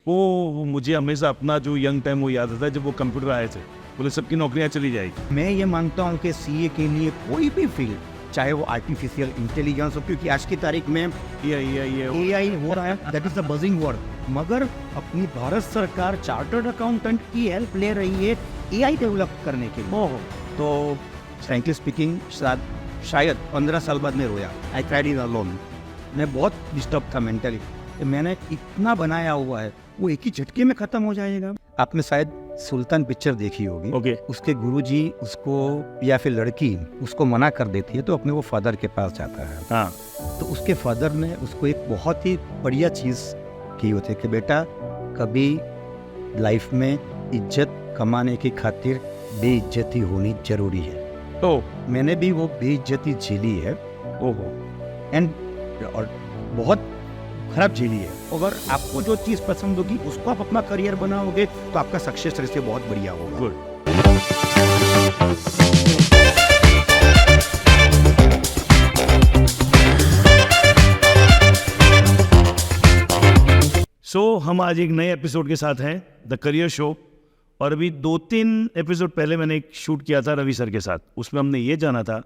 वो मुझे हमेशा अपना जो यंग टाइम वो याद आता है जब वो कंप्यूटर आए थे, बोले सबकी नौकरियां चली जाएगी। मैं ये मानता हूँ कि सीए के लिए कोई भी फील्ड, चाहे वो आर्टिफिशियल इंटेलिजेंस हो, क्योंकि आज की तारीख में एआई हो रहा है, that is the buzzing word, मगर अपनी भारत सरकार चार्टर्ड अकाउंटेंट की हेल्प ले रही है एआई डेवलप करने के लिए। तो फ्रैंकली स्पीकिंग शायद 15 साल बाद मैं रोया। I cried in alone. मैं बहुत डिस्टर्ब था मेंटली। मैंने इतना बनाया हुआ है वो एक ही झटके में खत्म हो जाएगा। आपने शायद सुल्तान पिक्चर देखी होगी। ओके। उसके गुरुजी उसको या फिर लड़की उसको मना कर देती है तो अपने वो फादर के पास जाता है। हाँ। तो उसके फादर ने उसको एक बहुत ही बढ़िया चीज़ की होती है कि बेटा कभी लाइफ में इज्जत कमाने की खातिर बेइज्जती होनी जरूरी है। तो मैंने भी वो बेइज्जती झेली है। ओहो। और बहुत खराब झेली है। अगर आपको जो चीज़ पसंद होगी उसको आप अपना करियर बनाओगे तो आपका सक्सेस रेट बहुत बढ़िया होगा। गुड। सो हम आज एक नए एपिसोड के साथ हैं, द करियर शो। और अभी 2-3 एपिसोड पहले मैंने एक शूट किया था रवि सर के साथ। उसमें हमने ये जाना था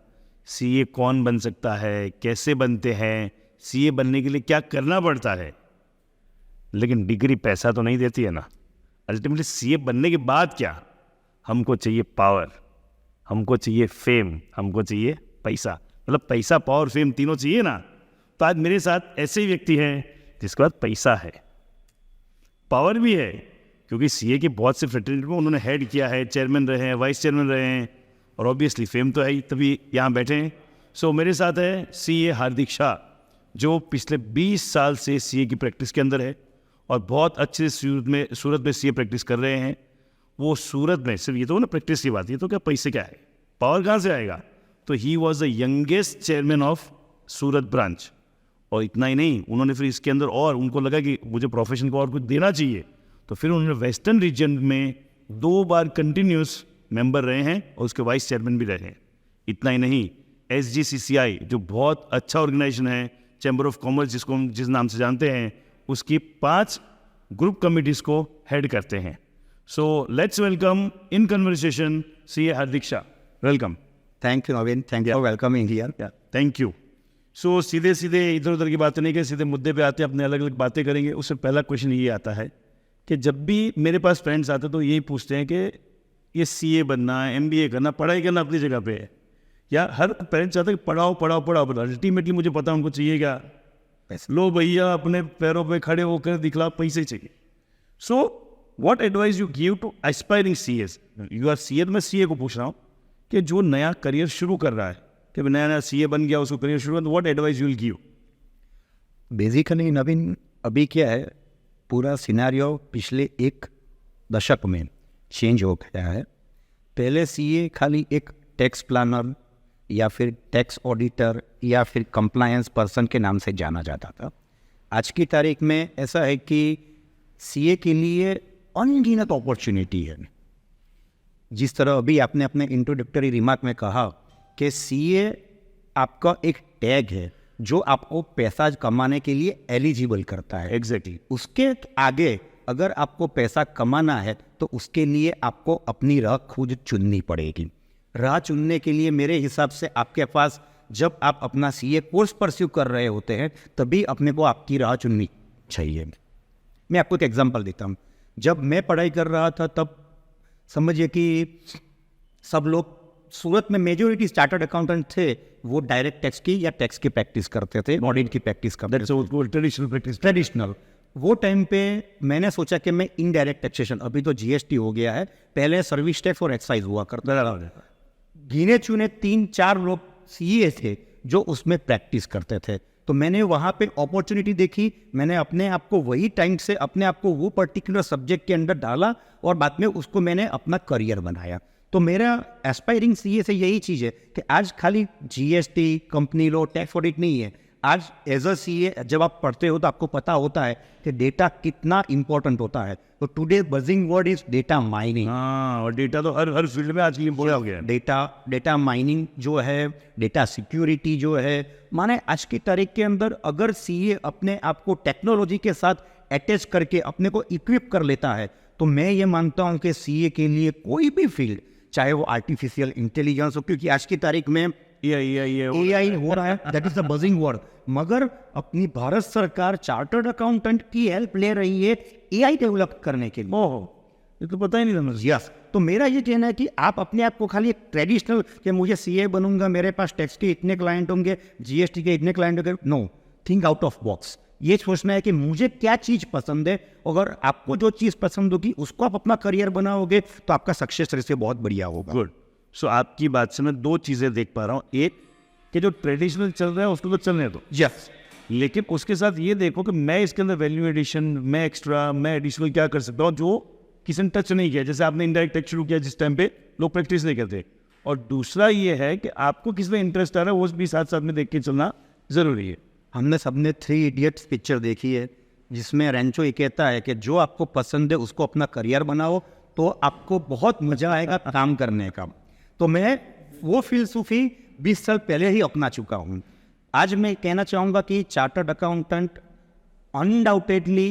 सीए कौन बन सकता है, कैसे बनते हैं, सीए बनने के लिए क्या करना पड़ता है। लेकिन डिग्री पैसा तो नहीं देती है ना। अल्टीमेटली सीए बनने के बाद क्या, हमको चाहिए पावर, हमको चाहिए फेम, हमको चाहिए पैसा। मतलब पैसा, पावर, फेम तीनों चाहिए ना। तो आज मेरे साथ ऐसे ही व्यक्ति हैं जिसके पास पैसा है, पावर भी है, क्योंकि सीए के बहुत से फ्रेटर्निटी में उन्होंने हेड किया है, चेयरमैन रहे हैं, वाइस चेयरमैन रहे हैं, और ऑब्वियसली फेम तो है ही, तभी यहाँ बैठे हैं। सो मेरे साथ है सीए हार्दिक शाह, जो पिछले 20 साल से सीए की प्रैक्टिस के अंदर है और बहुत अच्छे सूरत में सीए प्रैक्टिस कर रहे हैं। वो सूरत में सिर्फ ये तो ना प्रैक्टिस की बात, ये तो क्या पैसे क्या है, पावर कहाँ से आएगा। तो he was the youngest chairman of Surat branch. और इतना ही नहीं, उन्होंने फिर इसके अंदर और उनको लगा कि मुझे प्रोफेशन को और कुछ देना चाहिए, तो फिर उन्होंने वेस्टर्न रीजन में 2 बार कंटिन्यूस मेंबर रहे हैं और उसके वाइस चेयरमैन भी रहे हैं। इतना ही नहीं, SGCCI जो बहुत अच्छा ऑर्गेनाइजेशन है, चैम्बर ऑफ कॉमर्स जिसको हम जिस नाम से जानते हैं, उसकी 5 ग्रुप कमिटीज़ को हेड करते हैं। So let's welcome in conversation CA Hardik Shah. Welcome. Thank you Naveen, thank you for welcoming here. Thank you. So सीधे इधर उधर की बातें नहीं करें, सीधे मुद्दे पे आते हैं, अपने अलग अलग बातें करेंगे। उससे पहला क्वेश्चन ये आता है कि जब भी मेरे पास फ्रेंड्स आते तो यही पूछते हैं कि ये सीए बनना, MBA करना, पढ़ाई करना अपनी जगह पे है, या हर पेरेंट्स चाहते हैं कि पढ़ाओ पढ़ाओ पढ़ाओ। अल्टीमेटली मुझे पता है उनको चाहिए क्या, लो भैया अपने पैरों पे खड़े होकर दिखला, पैसे चाहिए। So what advice you give to aspiring CS? You are CA, मैं सीए को पूछ रहा हूँ कि जो नया करियर शुरू कर रहा है, कि नया सीए बन गया, उसको करियर शुरू कर, what advice you will give? Basically Naveen, अभी क्या है, पूरा सिनेरियो पिछले 1 दशक में चेंज हो गया है। पहले सीए खाली एक टैक्स प्लानर या फिर टैक्स ऑडिटर या फिर कंप्लायंस पर्सन के नाम से जाना जाता था। आज की तारीख में ऐसा है कि सीए के लिए अनगिनत अपॉर्चुनिटी है। जिस तरह अभी आपने अपने इंट्रोडक्टरी रिमार्क में कहा कि सीए आपका एक टैग है जो आपको पैसा कमाने के लिए एलिजिबल करता है। एग्जैक्टली। उसके आगे अगर आपको पैसा कमाना है तो उसके लिए आपको अपनी राह खुद चुननी पड़ेगी। राह चुनने के लिए मेरे हिसाब से आपके पास, जब आप अपना सीए कोर्स परस्यू कर रहे होते हैं, तभी अपने को आपकी राह चुननी चाहिए। मैं आपको एक एग्जांपल देता हूँ। जब मैं पढ़ाई कर रहा था तब समझिए कि सब लोग सूरत में मेजोरिटी चार्टर्ड अकाउंटेंट थे, वो डायरेक्ट टैक्स की या टैक्स की प्रैक्टिस करते थे, ऑडिट की प्रैक्टिस करते थे, ट्रेडिशनल प्रैक्टिस। ट्रेडिशनल। वो टाइम पे मैंने सोचा कि मैं इनडायरेक्ट टैक्सेशन, अभी तो जीएसटी हो गया है, पहले सर्विस टैक्स और एक्साइज हुआ करता था। गिने चुने 3-4 लोग सीए थे जो उसमें प्रैक्टिस करते थे। तो मैंने वहाँ पे अपॉर्चुनिटी देखी, मैंने अपने आप को वही टाइम से अपने आप को वो पर्टिकुलर सब्जेक्ट के अंदर डाला और बाद में उसको मैंने अपना करियर बनाया। तो मेरा एस्पायरिंग सीए से यही चीज़ है कि आज खाली GST, company law, tax audit नहीं है। आज एज अ सीए जब आप पढ़ते हो तो आपको पता होता है कि डेटा कितना इंपॉर्टेंट होता है। तो today buzzing word is data mining. हाँ, और डेटा तो हर फील्ड में आज इम्पोर्टेंट हो गया है। डेटा माइनिंग जो है, डेटा सिक्योरिटी जो है, माने आज की तारीख के अंदर अगर सीए अपने आप को टेक्नोलॉजी के साथ अटैच करके अपने को इक्विप कर लेता है, तो मैं ये मानता हूँ कि सीए के लिए कोई भी फील्ड, चाहे वो आर्टिफिशियल इंटेलिजेंस हो, क्योंकि आज की तारीख में AI हो रहा है, that is the buzzing word, मगर अपनी भारत सरकार चार्टर्ड अकाउंटेंट की हेल्प ले रही है AI डेवलप करने के लिए। ओहो, ये तो पता ही नहीं था मुझे। यस, तो मेरा ये कहना है कि आप अपने आप को खाली एक ट्रेडिशनल कि मुझे सीए बनूंगा, मेरे पास टैक्स के इतने क्लाइंट होंगे, जीएसटी के इतने क्लाइंट होंगे, no, think out of box. ये सोचना है कि मुझे क्या चीज़ पसंद है, अगर आपको जो चीज़ पसंद होगी उसको आप अपना करियर बनाओगे तो आपका सक्सेस रेशियो बहुत बढ़िया होगा। गुड। सो आपकी बात से मैं दो चीज़ें देख पा रहा हूँ। एक कि जो ट्रेडिशनल चल रहा है उसको तो चलने दो, यस, लेकिन उसके साथ ये देखो कि मैं इसके अंदर वैल्यू एडिशन, मैं एक्स्ट्रा, मैं एडिशनल क्या कर सकता हूँ जो किसी ने टच नहीं किया। जैसे आपने इनडायरेक्ट टैक्स शुरू किया जिस टाइम पे लोग प्रैक्टिस नहीं करते। और दूसरा ये है कि आपको किस में इंटरेस्ट आ रहा है वो भी साथ साथ में देख के चलना ज़रूरी है। हमने सबने 3 इडियट्स पिक्चर देखी है, जिसमें रेंचो ये कहता है कि जो आपको पसंद है उसको अपना करियर बनाओ तो आपको बहुत मजा आएगा काम करने का। तो मैं वो फिलसफी 20 साल पहले ही अपना चुका हूँ। आज मैं कहना चाहूँगा कि चार्टर्ड अकाउंटेंट अनडाउटेडली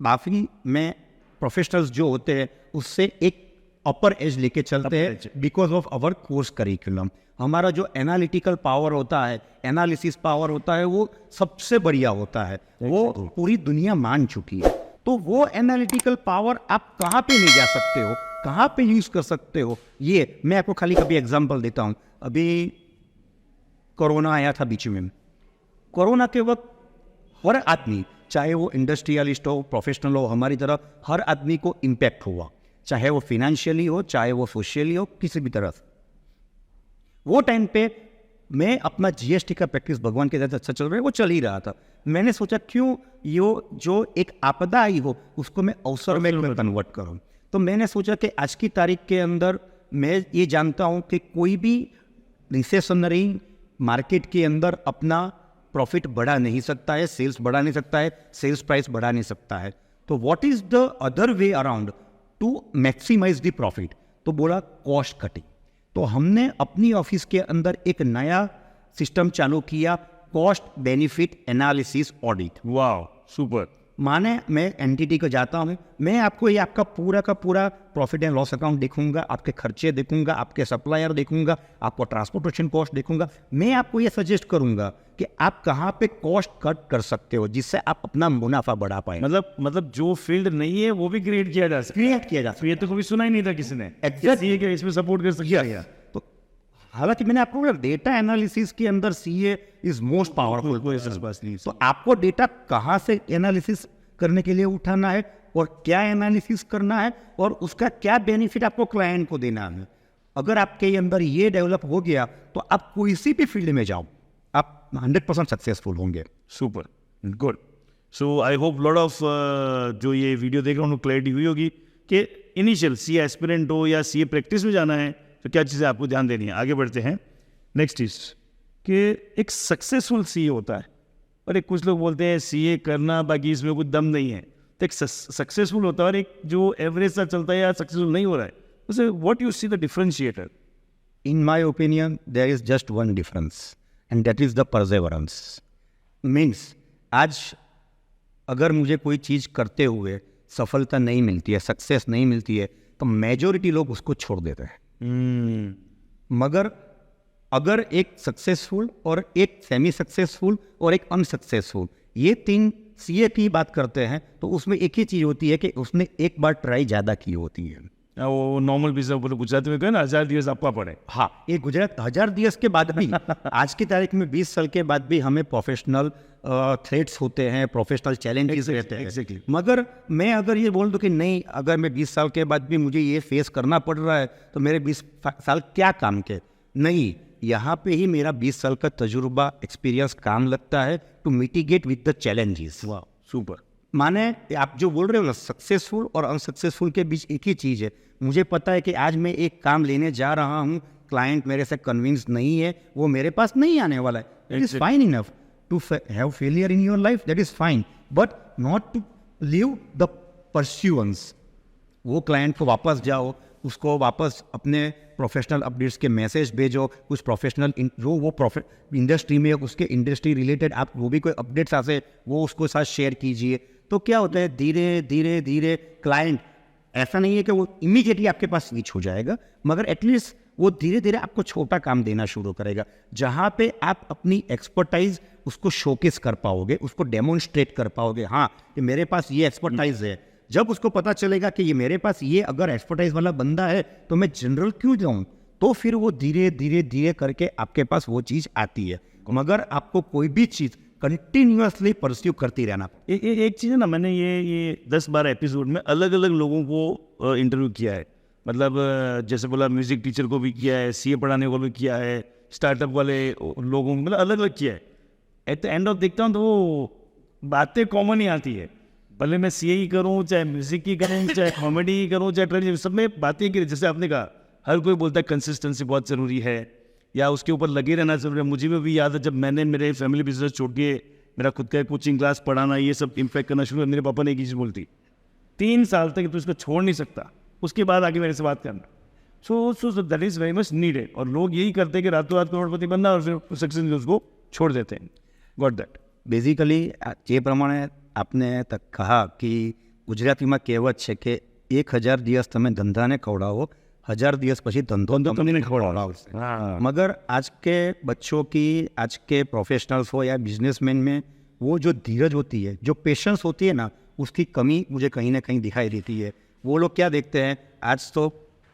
काफ़ी में प्रोफेशनल्स जो होते हैं उससे एक अपर एज लेके चलते हैं because of our course curriculum. हमारा जो एनालिटिकल पावर होता है, एनालिसिस पावर होता है, वो सबसे बढ़िया होता है, वो पूरी दुनिया मान चुकी है। तो वो एनालिटिकल पावर आप कहाँ पे ले जा सकते हो, कहाँ पे यूज कर सकते हो, ये मैं आपको खाली कभी एग्जांपल देता हूँ। अभी कोरोना आया था बीच में, कोरोना के वक्त हर आदमी, चाहे वो इंडस्ट्रियलिस्ट हो, प्रोफेशनल हो, हमारी तरह हर आदमी को इम्पैक्ट हुआ, चाहे वो फिनेंशियली हो, चाहे वो सोशली हो, किसी भी तरह से। वो टाइम पे मैं अपना जीएसटी का प्रैक्टिस भगवान के साथ अच्छा चल रहा है, वो चल ही रहा था। मैंने सोचा क्यों यो जो एक आपदा आई हो उसको मैं अवसर में कन्वर्ट करूं। तो मैंने सोचा कि आज की तारीख के अंदर मैं ये जानता हूं कि कोई भी रिसेशनरी मार्केट के अंदर अपना प्रॉफिट बढ़ा नहीं सकता है, सेल्स बढ़ा नहीं सकता है, सेल्स प्राइस बढ़ा नहीं सकता है। तो what is the other way around to maximise the profit? तो बोला कॉस्ट कटिंग। तो हमने अपनी ऑफिस के अंदर एक नया सिस्टम चालू किया, कॉस्ट बेनिफिट एनालिसिस ऑडिट। वाह, सुपर। माने मैं एंटिटी को जाता हूँ, मैं आपको ये आपका पूरा का पूरा प्रॉफिट एंड लॉस अकाउंट देखूंगा, आपके खर्चे देखूंगा, आपके सप्लायर देखूंगा, आपको ट्रांसपोर्टेशन कॉस्ट देखूंगा। मैं आपको ये सजेस्ट करूंगा कि आप कहाँ पे कॉस्ट कट कर सकते हो जिससे आप अपना मुनाफा बढ़ा पाए। मतलब जो फील्ड नहीं है वो भी क्रिएट किया जा सकता है। क्रिएट किया जा सकता ये तो कभी सुना ही नहीं था किसी ने। Exactly. सीए इसमें सपोर्ट कर सकता है। तो हालांकि मैंने आपको बोला डेटा एनालिसिस के अंदर सीए इज मोस्ट पावरफुल। तो आपको डेटा कहाँ से एनालिसिस करने के लिए उठाना है और क्या एनालिसिस करना है और उसका क्या बेनिफिट आपको क्लाइंट को देना है। अगर आपके अंदर ये डेवलप हो गया तो आप किसी भी फील्ड में जाओ, आप 100% सक्सेसफुल होंगे। Super, good. So I hope lot of जो ये वीडियो देख रहे हैं उनको क्लैरिटी हुई होगी कि इनिशियल सीए एस्पिरेंट हो या सीए प्रैक्टिस में जाना है तो क्या चीज़ें आपको ध्यान देनी है। आगे बढ़ते हैं। नेक्स्ट चीज़ कि एक सक्सेसफुल सीए होता है और एक कुछ लोग बोलते हैं सीए करना बाकी इसमें कुछ दम नहीं है। तो एक सक्सेसफुल होता है और एक जो एवरेज सा चलता है या सक्सेसफुल नहीं हो रहा है, उसे what you see the differentiator? In my opinion, there is just one difference, and that is the perseverance. Means, आज अगर मुझे कोई चीज़ करते हुए सफलता नहीं मिलती है, सक्सेस नहीं मिलती है, तो मेजॉरिटी लोग उसको छोड़ देते हैं। मगर अगर एक सक्सेसफुल और एक सेमी सक्सेसफुल और एक अनसक्सेसफुल, ये 3 सीए की बात करते हैं तो उसमें एक ही चीज़ होती है कि उसने एक बार ट्राई ज़्यादा की होती है। वो नॉर्मल बिजनेस बोलो गुजराती में कहे ना 1000 दिवस आपका पड़े। हाँ, ये गुजरात 1000 दिवस के बाद भी आज की तारीख में 20 साल के बाद भी हमें प्रोफेशनल थ्रेट्स होते हैं, प्रोफेशनल चैलेंजेस रहते हैं। Exactly. मगर मैं अगर ये बोल दूं कि नहीं, अगर मैं 20 साल के बाद भी मुझे ये फेस करना पड़ रहा है तो मेरे 20 साल क्या काम के? नहीं, यहाँ पे ही मेरा 20 साल का तजुर्बा, एक्सपीरियंस काम लगता है to mitigate with the challenges. वाह, सुपर। माने आप जो बोल रहे हो ना, सक्सेसफुल और अनसक्सेसफुल के बीच एक ही चीज़ है। मुझे पता है कि आज मैं एक काम लेने जा रहा हूँ, क्लाइंट मेरे से कन्विंस नहीं है, वो मेरे पास नहीं आने वाला है। It is fine enough to have failure in your life, that is fine, but not to live the pursuance. वो क्लाइंट को वापस जाओ, उसको वापस अपने प्रोफेशनल अपडेट्स के मैसेज भेजो, कुछ प्रोफेशनल जो वो इंडस्ट्री में उसके इंडस्ट्री रिलेटेड आप वो भी कोई अपडेट्स आते वो उसको साथ शेयर कीजिए। तो क्या होता है, धीरे धीरे धीरे क्लाइंट, ऐसा नहीं है कि वो इमीडिएटली आपके पास स्विच हो जाएगा, मगर एटलीस्ट वो धीरे धीरे आपको छोटा काम देना शुरू करेगा, जहाँ पे आप अपनी एक्सपर्टाइज उसको शोकेस कर पाओगे, उसको डेमोन्स्ट्रेट कर पाओगे, हाँ कि मेरे पास ये एक्सपर्टाइज है। जब उसको पता चलेगा कि ये मेरे पास ये अगर एक्सपर्टाइज वाला बंदा है तो मैं जनरल क्यों जाऊँ, तो फिर वो धीरे धीरे धीरे करके आपके पास वो चीज़ आती है। मगर आपको कोई भी चीज़ कंटिन्यूअसली परस्यू करती रहना। एक चीज़ है ना, मैंने ये 10-12 एपिसोड में अलग अलग लोगों को इंटरव्यू किया है। मतलब जैसे बोला, म्यूजिक टीचर को भी किया है, सीए पढ़ाने को भी किया है, स्टार्टअप वाले लोगों को, मतलब अलग अलग किया है। एट द एंड ऑफ देखता हूँ तो वो बातें कॉमन ही आती है, भले मैं सीए ही करूँ, चाहे म्यूजिक की करूँ, चाहे कॉमेडी ही करूँ, चाहे ट्रेडिशनल, सब में बातें की। जैसे आपने कहा, हर कोई बोलता है कंसिस्टेंसी बहुत ज़रूरी है या उसके ऊपर लगे रहना ज़रूरी है। मुझे भी याद है, जब मैंने मेरे फैमिली बिजनेस छोड़ के मेरा खुद का कोचिंग क्लास पढ़ाना, ये सब इम्पैक्ट करना शुरू, मेरे पापा ने एक ही चीज़ बोलती, 3 साल तक तो इसको छोड़ नहीं सकता, उसके बाद आगे मेरे से बात करना। So that is very much needed. और लोग यही करते हैं कि रातों रात करोड़पति बनना और फिर सक्सेस उसको छोड़ देते हैं। Got that. બેઝિકલી જે પ્રમાણે આપને કહા કે ગુજરાતીમાં કહેવત છે કે 1000 દિવસ તમે ધંધાને ખવડાવો, 1000 દિવસ પછી ધંધો તમને ખવડાવશે। मगर आज के बच्चों की, आज के प्रोफेशनल्स हो या बिजनेसमैन में वो जो धीरज होती है, जो पेशेंस होती है ना, उसकी कमी मुझे कहीं ना कहीं दिखाई देती है। वो लोग क्या देखते हैं, आज तो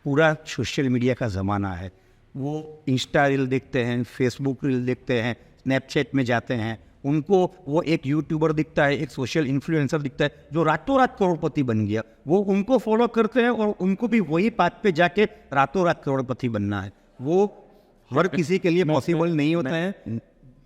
पूरा सोशल मीडिया का ज़माना है, वो इंस्टा रील देखते हैं, फेसबुक रील देखते हैं, स्नैपचैट में जाते हैं, उनको वो एक यूट्यूबर दिखता है, एक सोशल इन्फ्लुएंसर दिखता है जो रातों रात करोड़पति बन गया, वो उनको फॉलो करते हैं और उनको भी वही पाथ पे जाके रातों रात करोड़पति बनना है। वो हर किसी के लिए पॉसिबल नहीं होता है।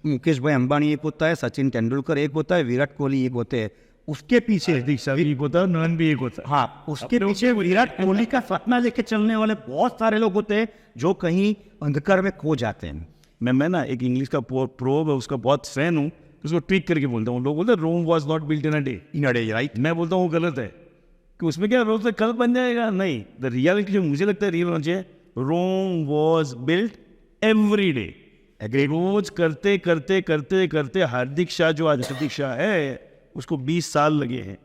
मुकेश भाई अंबानी एक होता है, सचिन तेंदुलकर एक होता है, विराट कोहली एक होते हैं, उसके पीछे एक होता है, नॉन भी एक होता है। हाँ, उसके पीछे विराट कोहली का सपना लेके चलने वाले बहुत सारे लोग होते हैं जो कहीं अंधकार में खो जाते हैं। मैं ना एक इंग्लिश का प्रोवर्ब है, उसका बहुत फैन हूँ, उसको ट्वीट करके बोलता हूँ। लोग बोलते हैं Rome was not built in a day, right? मैं बोलता हूँ वो गलत है, कि उसमें क्या रोज से कल बन जाएगा, नहीं। द रियलिटी जो मुझे लगता है रियल होना चाहिए, Rome was built every day. रोज करते करते करते करते हार्दिक शाह, जो आज हार्दिक शाह है, उसको 20 साल लगे हैं।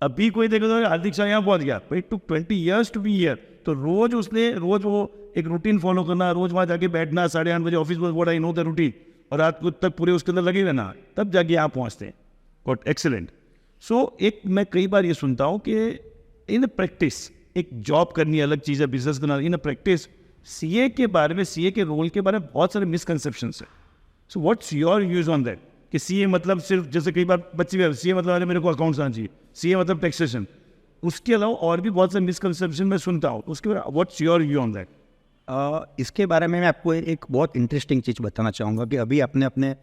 अभी कोई देखो तो हार्दिक शाह यहाँ पहुँच गया, it took 20 years to be here। तो रोज उसने वो एक रूटीन फॉलो करना, रोज वहाँ जाके बैठना, 8:30 बजे ऑफिस में, what I know the routine, और रात को तक पूरे उसके अंदर लगे रहना, तब जाके यहाँ पहुँचते हैं। Got excellent. सो एक मैं कई बार ये सुनता हूँ कि इन प्रैक्टिस, एक जॉब करनी अलग चीज़ है, बिजनेस करना इन प्रैक्टिस, सीए के बारे में, सीए के रोल के बारे में बहुत सारे मिसकंसेप्शंस है। So what's your views on that, कि सीए मतलब सिर्फ, जैसे कई बार बच्चे, सीए मतलब अरे मेरे को अकाउंट्स आना चाहिए, सीए मतलब टैक्सेशन, उसके अलावा और भी बहुत सारे मिसकंसेप्शन मैं सुनता हूँ, उसके बाद what's your view on that? इसके बारे में मैं आपको एक बहुत इंटरेस्टिंग चीज़ बताना चाहूँगा कि अभी आपने अपने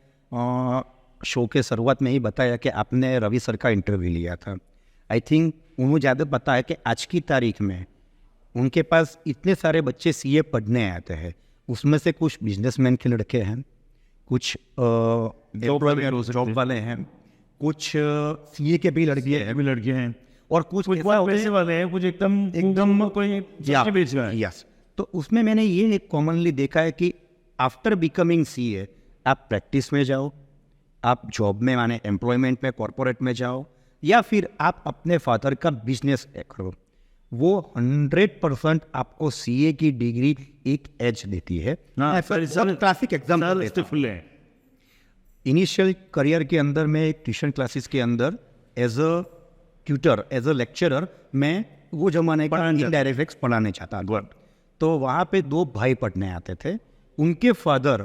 शो के शुरुआत में ही बताया कि आपने रवि सर का इंटरव्यू लिया था। आई थिंक उन्हें ज़्यादा पता है कि आज की तारीख में उनके पास इतने सारे बच्चे सीए पढ़ने आते हैं, उसमें से कुछ बिजनेसमैन के लड़के हैं, कुछ जॉब वाले हैं, कुछ सीए के भी लड़के हैं, और कुछ पैसे वाले हैं, कुछ एकदम कोई बेच रहा है। यस। तो उसमें मैंने ये एक कॉमनली देखा है कि आफ्टर बिकमिंग सीए आप प्रैक्टिस में जाओ, आप जॉब में, माने एम्प्लॉयमेंट में, कॉर्पोरेट में जाओ, या फिर आप अपने फादर का बिजनेस करो, वो 100% आपको सीए की डिग्री एक एज देती है। क्लासिक एग्जाम्पल है, इनिशियल करियर के अंदर मैं एक ट्यूशन क्लासेस के अंदर as a tutor, as a lecturer, मैं वो जमाने का इनडायरेक्ट पढ़ाने चाहता था। तो वहाँ पे 2 भाई पढ़ने आते थे, उनके फादर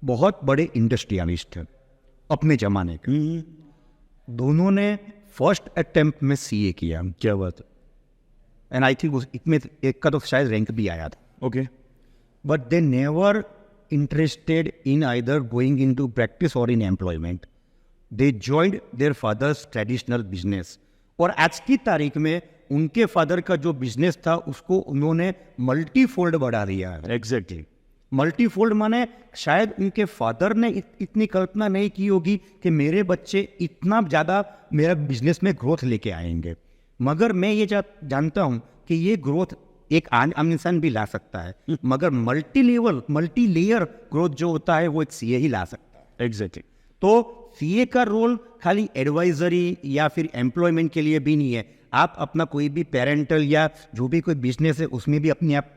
बहुत बड़े इंडस्ट्रियलिस्ट थे अपने ज़माने के। दोनों ने फर्स्ट अटेम्प्ट में सीए किया। क्या बात है। एंड आई थिंक इसमें एक का तो शायद रैंक भी आया था। Okay. But they never interested in either going into practice और in employment, they joined their fathers traditional business. और आज की तारीख में उनके फादर का जो बिजनेस था उसको उन्होंने मल्टीफोल्ड बढ़ा दिया है। एग्जैक्टली। मल्टीफोल्ड माने शायद उनके फादर ने इतनी कल्पना नहीं की होगी कि मेरे बच्चे इतना ज़्यादा मेरा बिजनेस में ग्रोथ लेके आएंगे, मगर मैं ये जानता हूँ कि ये ग्रोथ एक आम इंसान भी ला सकता है, मगर मल्टी लेयर ग्रोथ जो होता है वो एक सीए ही ला सकता है। एग्जैक्टली। तो सीए का रोल खाली एडवाइजरी या फिर एम्प्लॉयमेंट के लिए भी नहीं है। आप अपना कोई भी पेरेंटल या जो भी कोई बिजनेस है उसमें भी अपने आप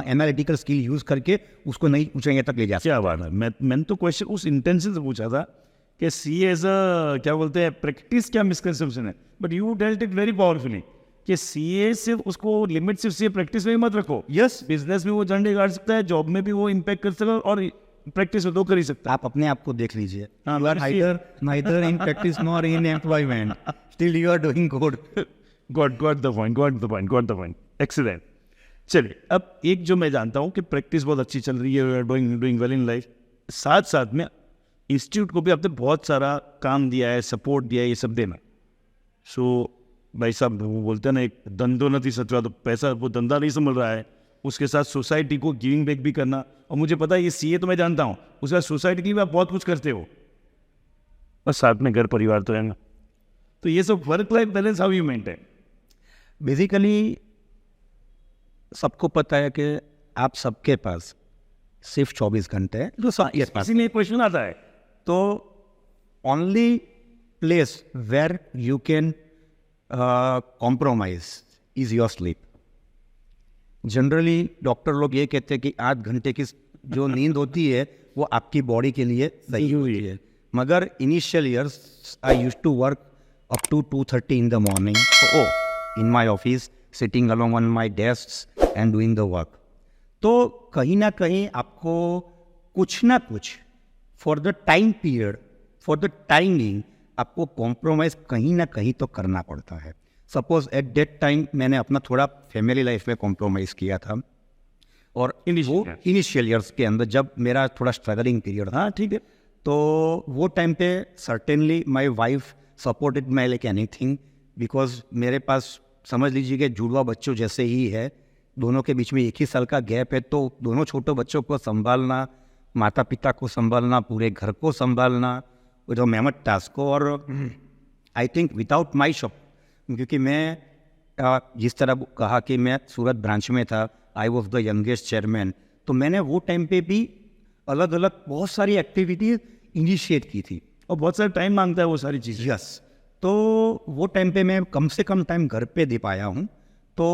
एनालिटिकल स्किल यूज करके उसको नई ऊंचाइयों तक ले जा सकते क्या बात है। मैंने तो क्वेश्चन उस इंटेंशन से पूछा था कि सी एज अ क्या बोलते हैं प्रैक्टिस, क्या मिसकंसेप्शन है, but you dealt it very powerfully कि सी ए सिर्फ उसको लिमिट सिर्फ सी प्रैक्टिस में ही मत रखो। यस, बिजनेस में वो झंडे गाड़ सकता है, जॉब में भी वो इम्पैक्ट कर सकता है और प्रैक्टिस में तो कर ही सकता है। आप अपने आप को देख लीजिए, हाँ, you are neither in practice nor in employment, still you are doing good. Got the point, excellent. चलिए, अब एक जो मैं जानता हूँ कि प्रैक्टिस बहुत अच्छी चल रही है, डूइंग वेल इन लाइफ, साथ साथ में इंस्टीट्यूट को भी आपने बहुत सारा काम दिया है, सपोर्ट दिया है, ये सब देना। सो भाई साहब वो बोलते हैं ना, एक धंधो नहीं सचवा, तो पैसा वो धंधा नहीं संभल रहा है, उसके साथ सोसाइटी को गिविंग बैक भी करना। और मुझे पता है ये सीए तो मैं जानता हूँ, उसके बाद सोसाइटी के लिए आप बहुत कुछ करते हो, और साथ में घर परिवार तो है ना। तो ये सब work life balance how you maintain? Basically सबको पता है कि आप सबके पास सिर्फ 24 घंटे हैं जो सबके पास, इसीलिए क्वेश्चन आता है। तो only place where you can compromise is your sleep. Generally doctor लोग ये कहते हैं कि 8 घंटे की जो नींद होती है वो आपकी बॉडी के लिए सही होती है, मगर initial years I used to work up to 2:30 in the morning in my office, sitting along on my desks and doing the work. तो कहीं ना कहीं आपको कुछ ना कुछ for the time period, for the timing आपको कॉम्प्रोमाइज़ कहीं ना कहीं तो करना पड़ता है। सपोज एट दैट टाइम मैंने अपना थोड़ा फैमिली लाइफ में कॉम्प्रोमाइज़ किया था, और इनिशियल ईयर्स के अंदर जब मेरा थोड़ा स्ट्रगलिंग पीरियड था, ठीक है, तो वो टाइम पे certainly my wife supported my like anything, because मेरे पास समझ लीजिए कि जुड़वा बच्चों जैसे ही है, दोनों के बीच में 1 ही साल का गैप है, तो दोनों छोटे बच्चों को संभालना, माता पिता को संभालना, पूरे घर को संभालना, वो जो मेहनत टास्क को, और I think without my shop, क्योंकि मैं जिस तरह कहा कि मैं सूरत ब्रांच में था, I was the youngest chairman, तो मैंने वो टाइम पे भी अलग अलग बहुत सारी एक्टिविटीज इनिशिएट की थी, और बहुत सारा टाइम मांगता है वो सारी चीज़। यस, तो वो टाइम पे मैं कम से कम टाइम घर पे दे पाया हूँ, तो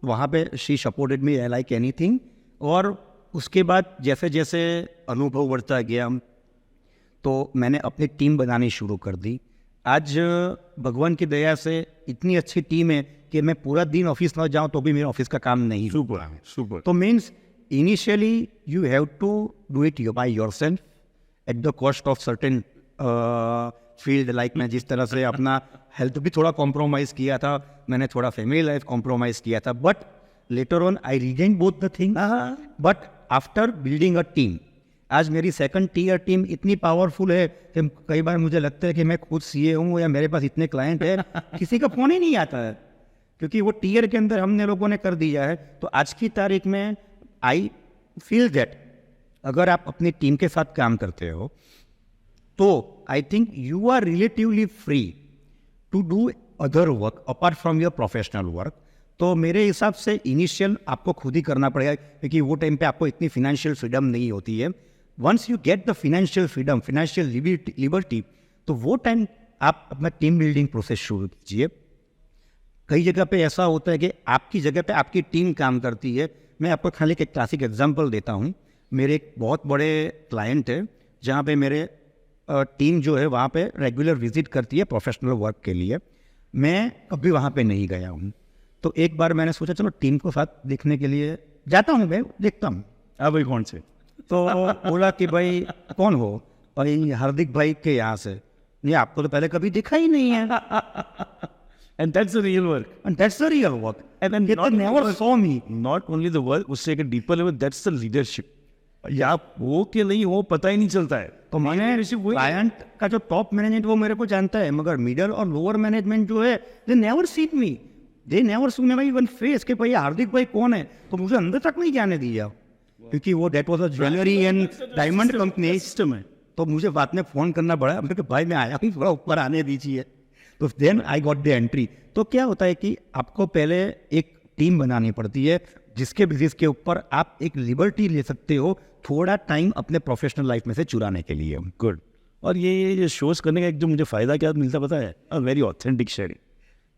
वहाँ पे she supported me like anything. और उसके बाद जैसे जैसे अनुभव बढ़ता गया, तो मैंने अपनी टीम बनानी शुरू कर दी। आज भगवान की दया से इतनी अच्छी टीम है कि मैं पूरा दिन ऑफिस ना जाऊँ तो भी मेरे ऑफिस का काम नहीं होता है। सुपर। तो means initially you have to do it by yourself at the cost of certain field. Like मैं जिस तरह से अपना हेल्थ भी थोड़ा कॉम्प्रोमाइज़ किया था, मैंने थोड़ा फैमिली लाइफ कॉम्प्रोमाइज़ किया था, but later on I regain both the thing. But after building a team, आज मेरी सेकंड टीयर टीम इतनी पावरफुल है कि कई बार मुझे लगता है कि मैं खुद सीए हूँ या मेरे पास इतने क्लाइंट है, किसी का फ़ोन ही नहीं आता है, क्योंकि वो टीयर के अंदर हमने लोगों ने कर दिया है। तो आज की तारीख में आई फील दैट अगर आप अपनी टीम के साथ काम करते हो तो I think you are relatively free to do other work apart from your professional work. तो मेरे हिसाब से इनिशियल आपको खुद ही करना पड़ेगा, क्योंकि वो टाइम पे आपको इतनी फिनेंशियल फ्रीडम नहीं होती है। Once you get the financial freedom, financial liberty, तो वो टाइम आप अपना टीम बिल्डिंग प्रोसेस शुरू कीजिए। कई जगह पे ऐसा होता है कि आपकी जगह पे आपकी टीम काम करती है। मैं आपको खाली एक क्लासिक एग्जांपल देता हूँ। मेरे एक बहुत बड़े क्लाइंट है जहाँ पे मेरे टीम जो है वहाँ पे रेगुलर विजिट करती है प्रोफेशनल वर्क के लिए। मैं कभी वहाँ पे नहीं गया हूँ, तो एक बार मैंने सोचा चलो टीम को साथ देखने के लिए जाता हूँ, मैं देखता हूँ। भाई कौन से? तो बोला कि भाई कौन हो? भाई हार्दिक भाई के यहाँ से। नहीं, आपको तो पहले कभी देखा ही नहीं है। And that's the real work. And that's the real work. And then they never saw me. Not only the work, उससे एक deeper level, that's the leadership. या आप हो कि नहीं हो पता ही नहीं चलता है। तो मैंने क्लाइंट का जो टॉप मैनेजमेंट वो मेरे को जानता है, मगर मिडल और लोअर मैनेजमेंट जो है they never seen me, they never see me even face के भाई हार्दिक भाई कौन है, तो मुझे अंदर तक नहीं जाने दिया, क्योंकि वो that was a jewellery and diamond company system है। तो मुझे बाद में फ़ोन करना पड़ा, मैं कहा भाई मैं आया हूँ, थोड़ा ऊपर आने दीजिए। तो then I got the entry. तो क्या होता है कि आपको पहले एक टीम बनानी पड़ती है जिसके बेसिस के ऊपर आप एक लिबर्टी ले सकते हो थोड़ा टाइम अपने प्रोफेशनल लाइफ में से चुराने के लिए। गुड। और ये शोज करने का एक जो मुझे फ़ायदा क्या मिलता पता है, अ वेरी ऑथेंटिक शेयरिंग।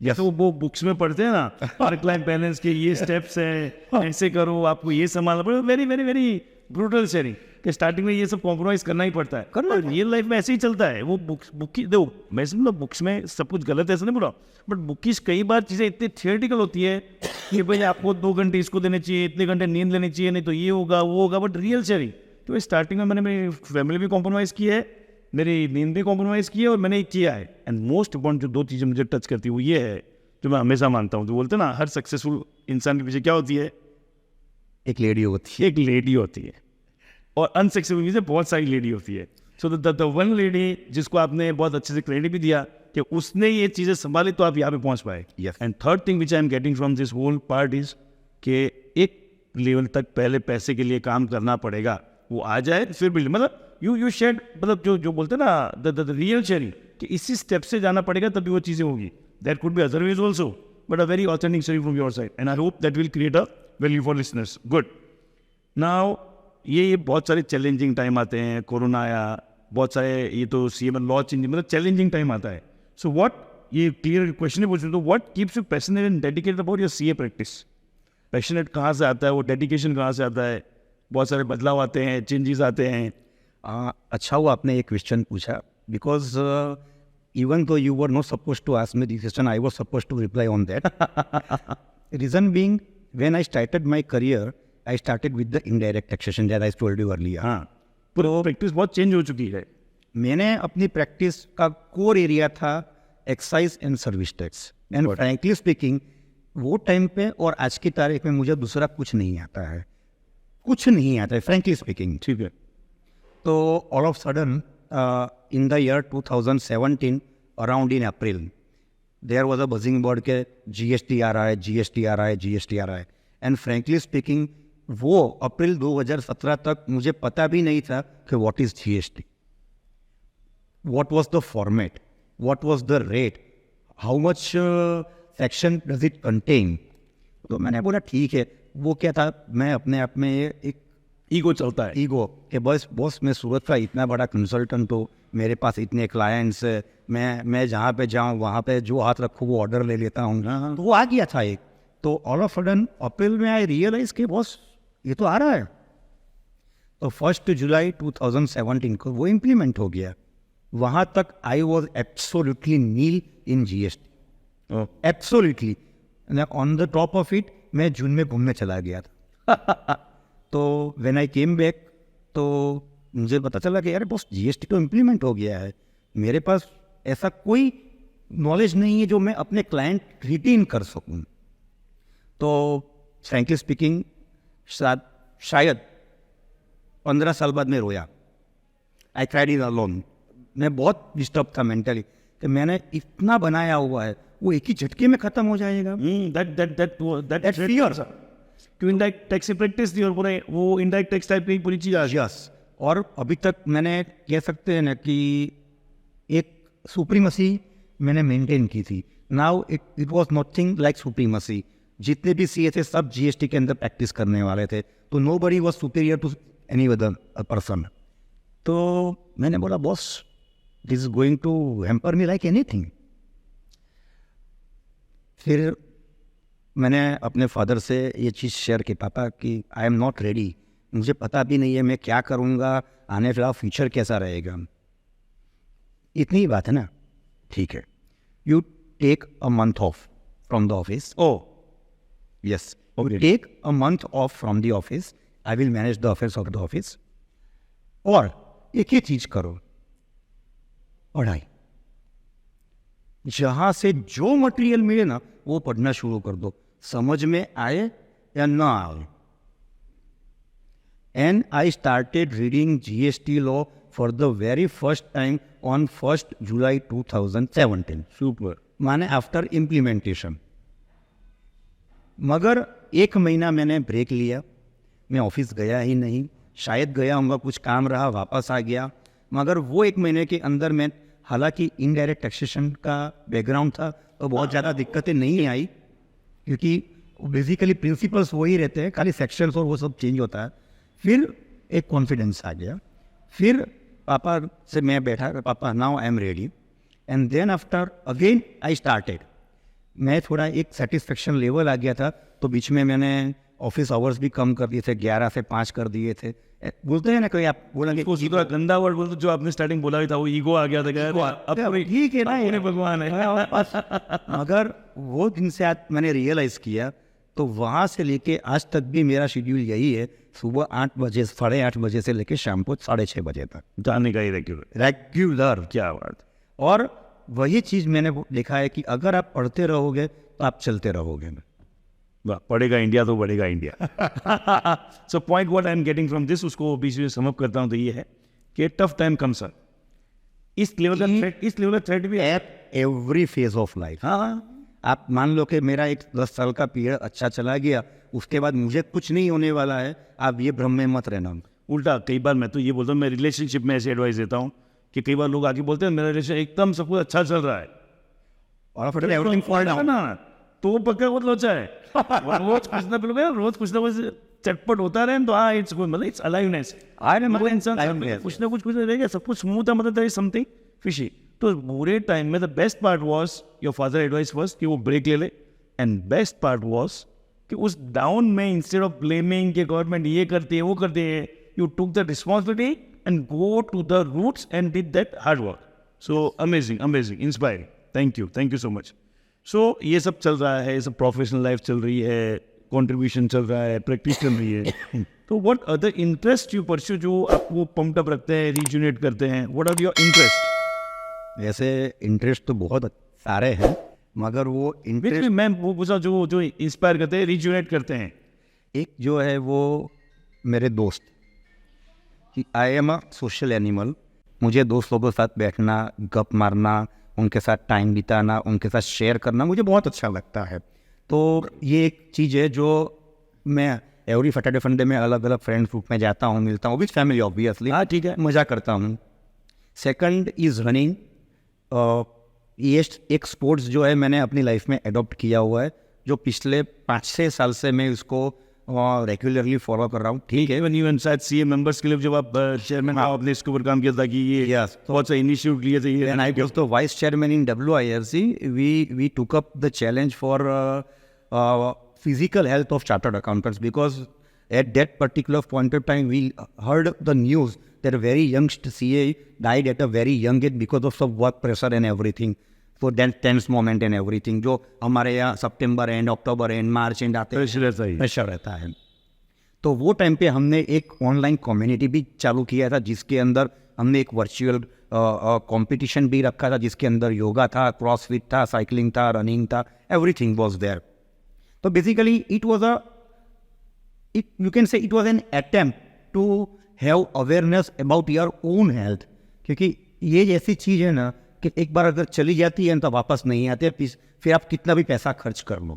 जैसे वो बुक्स में पढ़ते हैं ना, वर्क लाइफ बैलेंस के ये स्टेप्स हैं, ऐसे करो, आपको ये संभालना पड़ेगा, very very very brutal sharing कि स्टार्टिंग में ये सब कॉम्प्रोमाइज़ करना ही पड़ता है। और रियल लाइफ में ऐसे ही चलता है। वो बुक की देखो, मैं समझ बुक्स में सब कुछ गलत है ऐसा नहीं बोला, बट बुक की कई बार चीज़ें इतनी थियोरेटिकल होती है कि भाई आपको 2 घंटे इसको देने चाहिए, इतने घंटे नींद लेनी चाहिए, नहीं तो ये होगा वो होगा, बट रियल शेयरिंग तो स्टार्टिंग में मैंने मेरी फैमिली भी कॉम्प्रोमाइज़ की है, मेरी नींद भी कॉम्प्रोमाइज़ की है, और मैंने किया है। एंड मोस्ट इंपॉर्टेंट जो 2 चीज़ें मुझे टच करती है वो ये है, जो मैं हमेशा मानता हूँ, जो बोलते हैं ना हर सक्सेसफुल इंसान के पीछे क्या होती है, एक लेडी होती है। एक लेडी होती है, और अनसक्सेसफुल पीछे बहुत सारी लेडी होती है। सो द वन लेडी जिसको आपने बहुत अच्छे से क्रेडिट भी दिया कि उसने ये चीज़ें संभाली तो आप यहाँ पे पहुँच पाए। Yes. And third thing which I am getting from this whole part is कि एक लेवल तक पहले पैसे के लिए काम करना पड़ेगा, वो आ जाए फिर भी मतलब यू शेड, मतलब जो बोलते हैं ना द रियल शेयरिंग, कि इसी स्टेप से जाना पड़ेगा तभी वो चीज़ें होगी। That could be other ways also, but a very authentic sharing from your side, and I hope that will create a value for listeners. Good. Now ये बहुत सारे चैलेंजिंग टाइम आते हैं, कोरोना आया, बहुत सारे ये तो CMA लॉ चेंजिंग, मतलब चैलेंजिंग टाइम आता है। सो व्हाट, ये क्लियर क्वेश्चन है पूछूँ तो what keeps you passionate and dedicated about your CA practice? Passionate कहाँ से आता है, वो डेडिकेशन कहाँ से आता है? बहुत सारे बदलाव आते हैं, चेंजेस आते हैं। अच्छा हुआ आपने ये क्वेश्चन पूछा, because even though you were not suppose to ask me this question, I was suppose to reply on that. Reason being, when I started my career, I started with the indirect taxation, that I told you earlier. हाँ, पूरा practice बहुत change हो चुकी है। मैंने अपनी practice का core area था excise and service tax, and frankly speaking वो टाइम पे और आज की तारीख में मुझे दूसरा कुछ नहीं आता है, कुछ नहीं आता है फ्रैंकली स्पीकिंग। ठीक है। तो all of sudden in the year 2017 around in April there was a buzzing board के GST आ रहा है, GST आ रहा है, GST आ रहा है। एंड फ्रैंकली स्पीकिंग वो अप्रैल 2017 तक मुझे पता भी नहीं था कि what is GST, what was the format, what was the rate, how much section does it contain। तो मैंने बोला ठीक है, वो क्या था, मैं अपने आप में एक ईगो चलता है। ईगो कि बस बॉस मैं सूरत का इतना बड़ा कंसल्टेंट हूँ, मेरे पास इतने क्लाइंट्स है, मैं जहाँ पे जाऊँ वहाँ पे जो हाथ रखूँ वो ऑर्डर ले लेता हूँ। तो वो आ गया था एक। तो ऑल ऑफ सडन अप्रैल में आई रियलाइज कि बॉस ये तो आ रहा है। तो 1 जुलाई 2017 को वो इम्प्लीमेंट हो गया। वहाँ तक I was absolutely nil in GST, absolutely. On the top of it मैं जून में घूमने चला गया था। तो व्हेन आई केम बैक तो मुझे पता चला कि यार बॉस GST तो इम्प्लीमेंट हो गया है, मेरे पास ऐसा कोई नॉलेज नहीं है जो मैं अपने क्लाइंट रिटेन कर सकूं। तो फ्रैंकली स्पीकिंग शायद 15 साल बाद मैं रोया। I cried in alone. मैं बहुत डिस्टर्ब था मेंटली कि मैंने इतना बनाया हुआ है वो एक ही झटके में खत्म हो जाएगा। दैट फियर क्यों इनडायरेक्ट टैक्स प्रैक्टिस थी और पूरे वो इनडायरेक्ट टैक्स टाइप की पूरी चीज़ आ गई। यस। और अभी तक मैंने कह सकते हैं ना कि एक सुप्रीमसी मैंने मेंटेन की थी। Now it was nothing like supremacy. जितने भी CA थे सब GST के अंदर प्रैक्टिस करने वाले थे, तो nobody was superior to any other person. तो मैंने बोला boss this is going to hamper me like anything. फिर मैंने अपने फादर से ये चीज़ शेयर की, पापा कि आई एम नॉट रेडी, मुझे पता भी नहीं है मैं क्या करूँगा, आने वाला फ्यूचर कैसा रहेगा। इतनी ही बात है ना, ठीक है, you take a month off from the office. Oh yes, take a month off from the office, I will manage the affairs of the office. और एक ही चीज़ करो, पढ़ाई। जहाँ से जो मटेरियल मिले ना वो पढ़ना शुरू कर दो, समझ में आए या ना आए। And I started reading GST law for the very first time on 1 July 2017। Super. माने आफ्टर इम्प्लीमेंटेशन। मगर 1 महीना मैंने ब्रेक लिया, मैं ऑफिस गया ही नहीं। शायद गया होऊंगा, कुछ काम रहा, वापस आ गया। मगर वो 1 महीने के अंदर मैं, हालांकि इनडायरेक्ट टैक्सेशन का बैकग्राउंड था तो बहुत ज़्यादा दिक्कतें नहीं आई, क्योंकि बेसिकली प्रिंसिपल्स वही रहते हैं, खाली सेक्शंस और वो सब चेंज होता है। फिर एक कॉन्फिडेंस आ गया। फिर पापा से मैं बैठा, पापा now I am ready, and then after again I started. मैं थोड़ा एक सेटिस्फेक्शन लेवल आ गया था, तो बीच में मैंने ऑफिस आवर्स भी कम कर दिए थे, 11 से 5 कर दिए थे। बोलते हैं ना कोई, आप बोलेंगे उसको सीधा गंदा वर्ड बोलते जो आपने स्टार्टिंग बोला ही था, वो ईगो आ गया था क्या? अब ठीक है ना, अपने भगवान है। मगर वो दिन से आज मैंने रियलाइज़ किया, तो वहाँ से लेके आज तक भी मेरा शेड्यूल यही है, सुबह 8 बजे 8:30 बजे से लेके शाम को 6:30 बजे तक जाने का ही रेगुलर। रेगुलर। क्या बात। और वही चीज़ मैंने देखा है कि अगर आप पढ़ते रहोगे तो आप चलते रहोगे। वाह, पढ़ेगा इंडिया तो बढ़ेगा India. So point what I am getting from this, उसको बीच में समअप करता हूँ, तो ये है कि टफ टाइम कम्स अप, इस लेवल का थ्रेट भी है at every phase of life. हाँ, आप मान लो कि मेरा एक 10 साल का पीरियड अच्छा चला गया, उसके बाद मुझे कुछ नहीं होने वाला है, आप ये भ्रम में मत रहना। उल्टा कई बार मैं तो ये बोलता हूँ, मैं रिलेशनशिप में ऐसे एडवाइस देता हूँ कि कई बार लोग आके बोलते हैं मेरा रिलेशन एकदम सब कुछ अच्छा चल रहा है, और फिर एवरीथिंग फॉल डाउन ना तो पक्का बहुत लोचा है। रोज कुछ ना कुछ चटपट होता रहे तो हाँ, इट्स गुड, मतलब इट्स अलाइवनेस। मतलब इंसान कुछ ना कुछ रहेगा, सब कुछ स्मूथ है, मतलब देयर इज समथिंग फिशी। तो बुरे टाइम में the best part was, your father advice was कि वो ब्रेक ले ले, एंड बेस्ट पार्ट वाज कि उस डाउन में इंस्टेड ऑफ ब्लेमिंग कि गवर्नमेंट ये करती है वो करती है, you took the responsibility and go to the roots and did that hard work. So amazing, inspiring, thank you so much. So ये सब चल रहा है, ये सब प्रोफेशनल लाइफ चल रही है, कंट्रीब्यूशन चल रहा है, प्रैक्टिस चल रही है। तो what other interest you pursue जो आपको पम्प्ड अप रखते हैं, रिजुनेट करते हैं? What are your interest? वैसे इंटरेस्ट तो बहुत सारे हैं, मगर वो इंटरेस्ट मैं वो पूछा जो इंस्पायर करते हैं, रिजुनेट करते हैं। एक जो है वो मेरे दोस्त, कि I am a social animal. मुझे दोस्तों के साथ बैठना, गप मारना, उनके साथ टाइम बिताना, उनके साथ शेयर करना मुझे बहुत अच्छा लगता है। तो ये एक चीज़ है जो मैं एवरी सैटरडे संडे में अलग अलग फ्रेंड ग्रुप में जाता हूँ, मिलता हूँ, विद फैमिली ऑब्वियसली। हाँ ठीक है, मज़ा करता हूँ। Second is running. ये एक स्पोर्ट्स जो है मैंने अपनी लाइफ में अडॉप्ट किया हुआ है, जो पिछले 5-6 साल से मैं इसको रेगुलरली फॉलो कर रहा हूँ। ठीक है, इवन शायद सीए मेंबर्स के लिए जब आप चेयरमैन आपने इसके ऊपर काम किया था कि ये Yes. बहुत सा इनिशिएटिव लिए थे ये, When I was the vice chairman in WIRC, we took up the challenge for physical health of chartered accountants, because at that particular point of time we heard the news that a very young CA died at a very young age because of some work pressure and everything. So that tense moment and everything, जो हमारे यहाँ सितंबर end, अक्टूबर end, मार्च end आते pressure रहता है। तो वो टाइम पे हमने एक ऑनलाइन कम्युनिटी भी चालू किया था, जिसके अंदर हमने एक वर्चुअल कंपटीशन भी रखा था, जिसके अंदर योगा था, क्रॉसफिट था, साइकिलिंग था, रनिंग था, एवरीथिंग वाज देयर। तो basically you can say it was an attempt to have awareness about your own health, क्योंकि ये ऐसी चीज़ है ना कि एक बार अगर चली जाती है तो वापस नहीं आते, फिर आप कितना भी पैसा खर्च कर लो।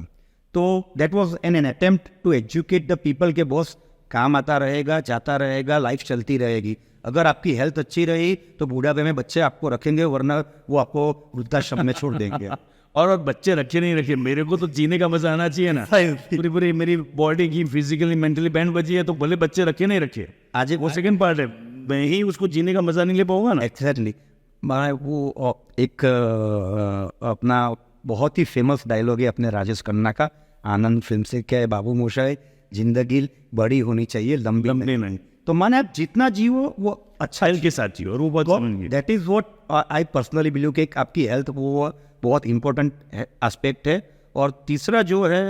तो that was an attempt to educate the people के बॉस, काम आता रहेगा, जाता रहेगा, लाइफ चलती रहेगी। अगर आपकी हेल्थ अच्छी रही तो बुढ़ापे में बच्चे आपको रखेंगे, वरना वो आपको वृद्धाश्रम में छोड़ देंगे। और बच्चे रखे नहीं रखे, मेरे को तो जीने का मजा आना चाहिए ना। पूरी मेरी बॉडी की फिजिकली मेंटली बैंड बची है, तो भले बच्चे रखे नहीं रखे, आज वो सेकंड पार्ट है, मैं ही उसको जीने का मजा नहीं ले पाऊंगा ना। एक्जैक्टली। मैं वो एक अपना बहुत ही फेमस डायलॉग है अपने राजेश खन्ना का, आनंद फिल्म से, क्या है बाबू मोशाय, जिंदगी बड़ी होनी चाहिए, लंबी नहीं। तो माने आप जितना जियो वो अच्छा हेल्थ के साथ जियो, और वो बहुत that is what I personally believe कि आपकी हेल्थ वो बहुत इंपॉर्टेंट एस्पेक्ट है। और तीसरा जो है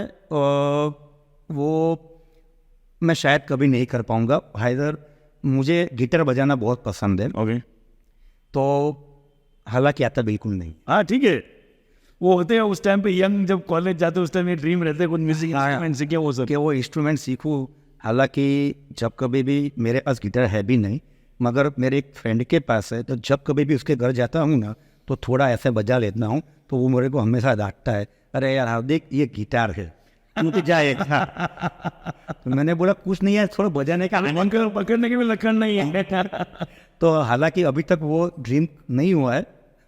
वो मैं शायद कभी नहीं कर पाऊंगा, हाइदर मुझे गिटार बजाना बहुत पसंद है। ओके। तो हालांकि आता बिल्कुल नहीं। हाँ ठीक है, वो होते हैं उस टाइम पे यंग, जब कॉलेज जाते उस टाइम ये ड्रीम रहते हैं कुछ म्यूजिक इंस्ट्रूमेंट सीखे, वो सब कि वो इंस्ट्रूमेंट सीखूं। हालांकि जब कभी भी मेरे पास गिटार है भी नहीं, मगर मेरे एक फ्रेंड के पास है, तो जब कभी भी उसके घर जाता हूँ ना तो थोड़ा ऐसे बजा लेता हूँ, तो वो मेरे को हमेशा डांटता है, अरे यार हाँ देख ये गिटार है, तू जाएगा। तो मैंने बोला कुछ नहीं है, थोड़ा बजाने का पकड़ने के भी लक्षण नहीं है। तो हालांकि अभी तक वो ड्रीम नहीं हुआ है,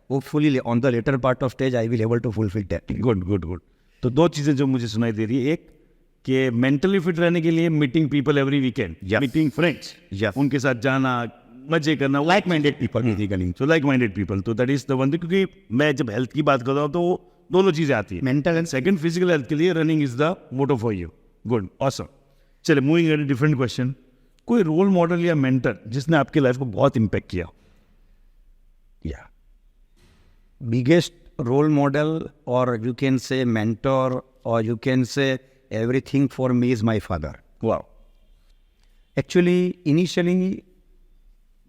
वो fully on the later part of stage I will able to fulfil that. Good. तो दो चीज़ें जो मुझे सुनाई दे रही है, एक कि मेंटली फिट रहने के लिए meeting people every weekend, meeting friends, उनके साथ जाना, मजे करना, like minded people basically. So like minded people, तो that is the one thing. क्योंकि मैं जब हेल्थ की बात कर रहा हूँ तो दोनों चीजें आती है, mental and second physical health के लिए running is the motto for you. Good, awesome. चलिए मूविंग एट डिफरेंट क्वेश्चन। कोई रोल मॉडल या मेंटर जिसने आपकी लाइफ को बहुत इम्पैक्ट किया? या बिगेस्ट रोल मॉडल और यू कैन से मेंटर और you can say everything for me is my father. वाह। एक्चुअली इनिशियली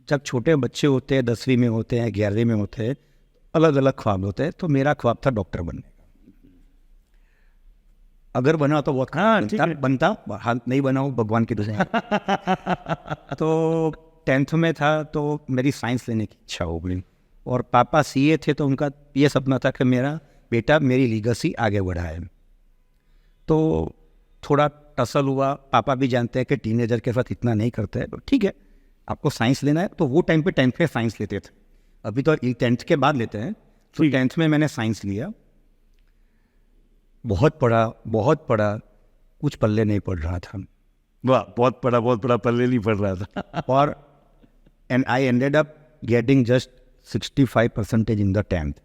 जब छोटे बच्चे होते हैं, 10वीं में होते हैं, 11वीं में होते हैं, अलग अलग ख्वाब होते हैं। तो मेरा ख्वाब था डॉक्टर बनने का। अगर बना तो बहुत बनता, हाँ नहीं बना हूँ भगवान की दुआ। तो 10th में था तो मेरी साइंस लेने की इच्छा हो गई, और पापा सीए थे तो उनका ये सपना था कि मेरा बेटा मेरी लीगेसी आगे बढ़ाए। तो थोड़ा टसल हुआ। पापा भी जानते हैं कि टीनेजर के साथ इतना नहीं करते हैं, तो ठीक है आपको साइंस लेना है। तो वो टाइम पे 10th में साइंस लेते थे, अभी तो 10th के बाद लेते हैं। तो 10th में मैंने साइंस लिया, बहुत पढ़ा, कुछ पल्ले नहीं पड़ रहा था। वाह, बहुत पढ़ा पल्ले नहीं पड़ रहा था। और and I ended up getting just 65% in the 10th।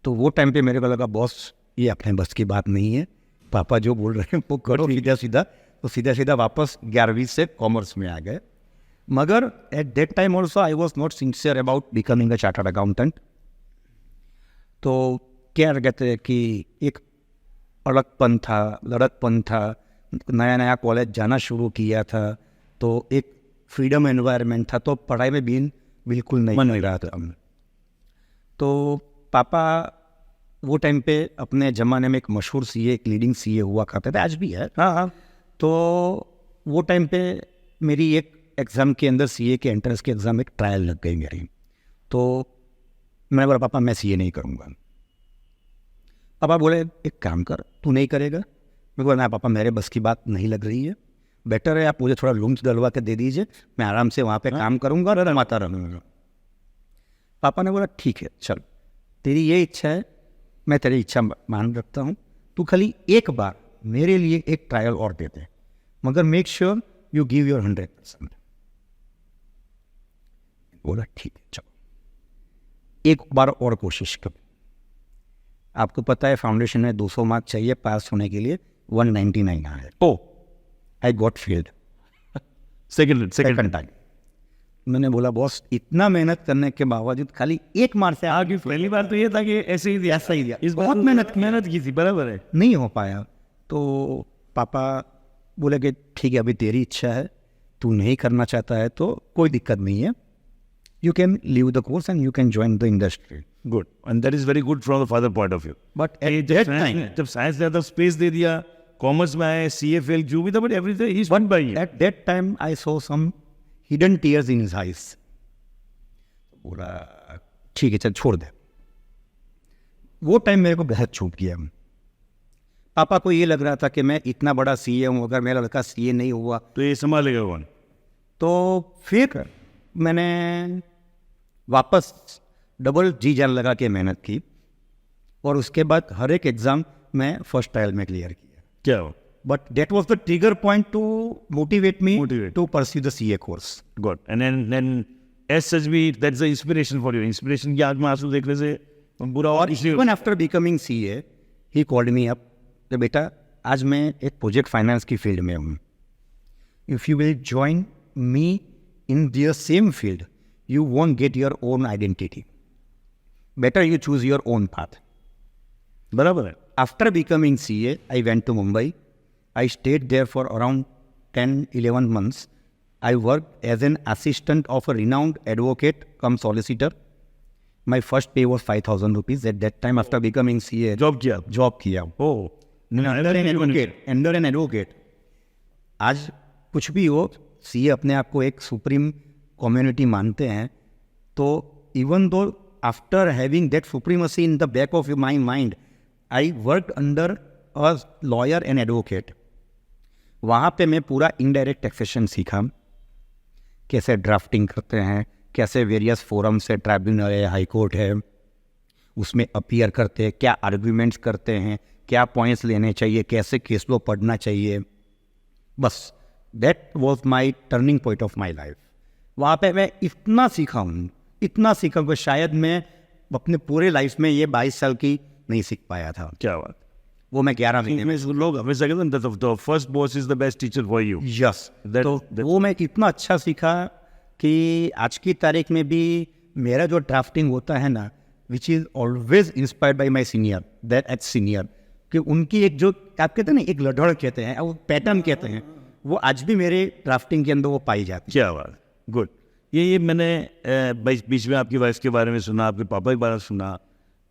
तो वो टाइम पे मेरे को लगा बॉस ये अपने बस की बात नहीं है, पापा जो बोल रहे हैं वो करो सीधा। तो सीधा वापस 11वीं से कॉमर्स में आ गए। मगर at that time also I was not sincere about becoming a chartered accountant. तो क्या कहते हैं कि एक लड़कपन था, नया कॉलेज जाना शुरू किया था, तो एक फ्रीडम एनवायरनमेंट था, तो पढ़ाई में भी बिल्कुल नहीं मन रहा था। तो पापा वो टाइम पे अपने ज़माने में एक मशहूर सीए, एक लीडिंग सीए हुआ करते थे, आज भी है। हाँ। तो वो टाइम पे मेरी एक एग्ज़ाम के अंदर, सीए के एंट्रेंस के एग्ज़ाम एक ट्रायल लग गई मेरी। तो मैंने बोला पापा मैं सीए नहीं करूँगा। पापा बोले एक काम कर, तू नहीं करेगा? मैं बोला ना पापा मेरे बस की बात नहीं लग रही है, बेटर है आप मुझे थोड़ा लूम्स डलवा के दे दीजिए, मैं आराम से वहाँ पे काम करूँगा और रमाता रहूँगा। पापा ने बोला ठीक है चल, तेरी ये इच्छा है, मैं तेरी इच्छा मान रखता हूँ, तू खाली एक बार मेरे लिए एक ट्रायल और दे दे, मगर make sure you give your 100%। बोला ठीक है चलो एक बार और कोशिश कर। आपको पता है फाउंडेशन में 200 मार्क चाहिए पास होने के लिए, 199 आए। Oh I got failed second time. मैंने बोला बॉस इतना मेहनत करने के बावजूद खाली एक मार्क से आगे, पहली बार तो ये था कि ऐसे ही दिया। इस बहुत मेहनत की थी, बराबर है, नहीं हो पाया। तो पापा बोले कि ठीक है अभी तेरी इच्छा है, तू नहीं करना चाहता है तो कोई दिक्कत नहीं है, you can leave the course and you can join the industry. Good, and that is very good from the father point of view. But at that time, जब साइंस ज़्यादा स्पेस दे दिया, कॉमर्स में आए, सीए फेल जो भी था, but everything he is one by. at that time I saw some hidden tears in his eyes. बोला ठीक है चल छोड़ दे। वो टाइम मेरे को बहुत छूट गया। पापा को ये लग रहा था कि मैं इतना बड़ा सीए हूँ, अगर मेरा लड़का सीए नहीं हुआ तो ये संभालेगा कौन। तो फिर मैंने वापस डबल जी जान लगा के मेहनत की, और उसके बाद हर एक एग्ज़ाम मैं फर्स्ट ट्रायल में क्लियर किया। क्या हो, but that was the trigger point to motivate me to pursue the CA course. Good, and then as such भी that's the inspiration for you. Inspiration की आंख में आंसू देखने से बुरा। और even after becoming CA he called me up कि बेटा आज मैं एक प्रोजेक्ट फाइनेंस की फील्ड में हूँ, if you will join me in their same field, you won't get your own identity. Better you choose your own path. बराबर है। After becoming CA, I went to Mumbai. I stayed there for around 10-11 months. I worked as an assistant of a renowned advocate come solicitor. My first pay was 5,000 rupees at that time. After becoming CA, job किया। Oh, under an advocate. आज कुछ भी हो, CA अपने आप को एक supreme community मानते हैं, तो even though after having that supremacy in the back of my mind, I work under a lawyer and advocate. वहाँ पे मैं पूरा इनडायरेक्ट टैक्सेशन सीखा, कैसे ड्राफ्टिंग करते हैं, कैसे वेरियस फोरम से, ट्राइब्यूनल है, हाई कोर्ट है, उसमें अपीयर करते हैं, क्या आर्ग्यूमेंट्स करते हैं, क्या पॉइंट्स लेने चाहिए, कैसे केस लो पढ़ना चाहिए। बस that was my turning point of my life. वहाँ पे मैं इतना सीखा कि शायद मैं अपने पूरे लाइफ में ये 22 साल की नहीं सीख पाया था। क्या बात। वो मैं 11 महीने में। लोग हमेशा कहते हैं the first boss is the best teacher for you. Yes, तो वो मैं इतना अच्छा सीखा कि आज की तारीख में भी मेरा जो ड्राफ्टिंग होता है ना, which is always inspired by my senior, that H senior, कि उनकी एक जो आप कहते हैं ना, एक लड़ड़ कहते हैं, वो पैटर्न कहते हैं, वो आज भी मेरे ड्राफ्टिंग के अंदर वो पाई जाती है। क्या बात, गुड। ये मैंने बीच में आपकी वाइफ के बारे में सुना, आपके पापा के बारे में सुना।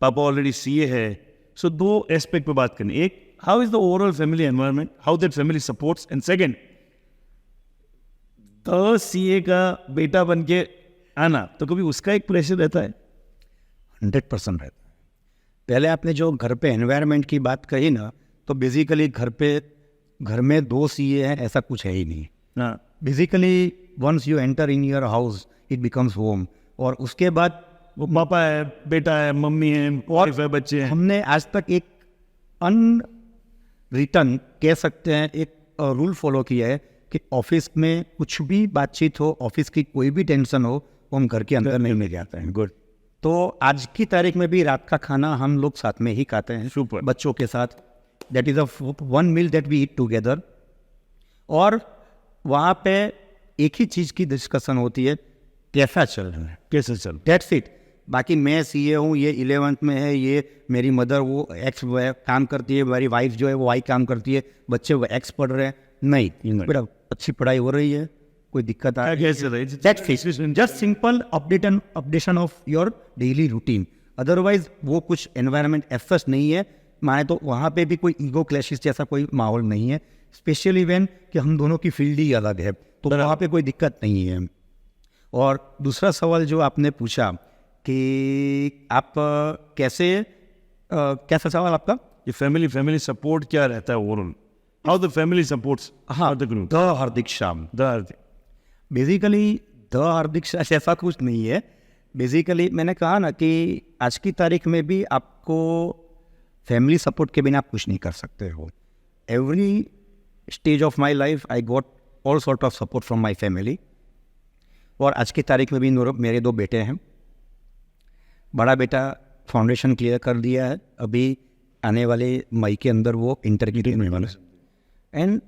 पापा ऑलरेडी सीए है। सो दो एस्पेक्ट पे बात करनी, एक how is the overall family environment, how that family supports, and second तो सीए का बेटा बन के आना, तो कभी उसका एक प्रेशर रहता है? 100% रहता है। पहले आपने जो घर पे एनवायरनमेंट की बात कही ना, तो बेसिकली घर में 2 सीए हैं ऐसा कुछ है ही नहीं। हाँ, basically once you enter in your house it becomes home, और उसके बाद वो पापा है, बेटा है, मम्मी है, वाइफ है, बच्चे हैं। हमने आज तक एक अनरिटन कह सकते हैं एक रूल फॉलो किया है कि ऑफिस में कुछ भी बातचीत हो, ऑफिस की कोई भी टेंशन हो, वो हम घर के अंदर नहीं ले जाते हैं। गुड। तो आज की तारीख में भी रात का खाना हम लोग साथ में ही खाते हैं, Super. बच्चों के साथ। That is one meal that we eat together. और वहाँ पे एक ही चीज़ की डिस्कशन होती है, कैसा चल रहा है, कैसे चल। That's it. बाकी मैं सीए हूँ, ये 11th में है, ये मेरी मदर वो एक्स काम करती है, मेरी वाइफ जो है वो वाई काम करती है, बच्चे वो एक्स पढ़ रहे हैं। नहीं बेटा, अच्छी पढ़ाई हो रही है, कोई दिक्कत आ कैसे रहे? Just simple updation of your daily routine. Otherwise वो कुछ एनवायरनमेंट एफर्स नहीं है माने, तो वहाँ पे भी कोई ईगो क्लैशेस जैसा कोई माहौल नहीं है, स्पेशली व्हेन कि हम दोनों की फील्ड ही अलग है, तो वहाँ पे कोई दिक्कत नहीं है। और दूसरा सवाल जो आपने पूछा कि आप कैसा सवाल आपका? ये फैमिली सपोर्ट क्या रहता है overall, how the family supports the group? The Hardik Shah, basically the Hardik शाम ऐसा कुछ नहीं है। बेसिकली मैंने कहा ना कि आज की तारीख में भी आपको फैमिली सपोर्ट के बिना आप कुछ नहीं कर सकते हो। Every stage of my life I got all sort of support from my family. और आज की तारीख में भी मेरे 2 बेटे हैं। बड़ा बेटा फाउंडेशन क्लियर कर दिया है, अभी आने वाले मई के अंदर वो इंटर की देने वाला है। एंड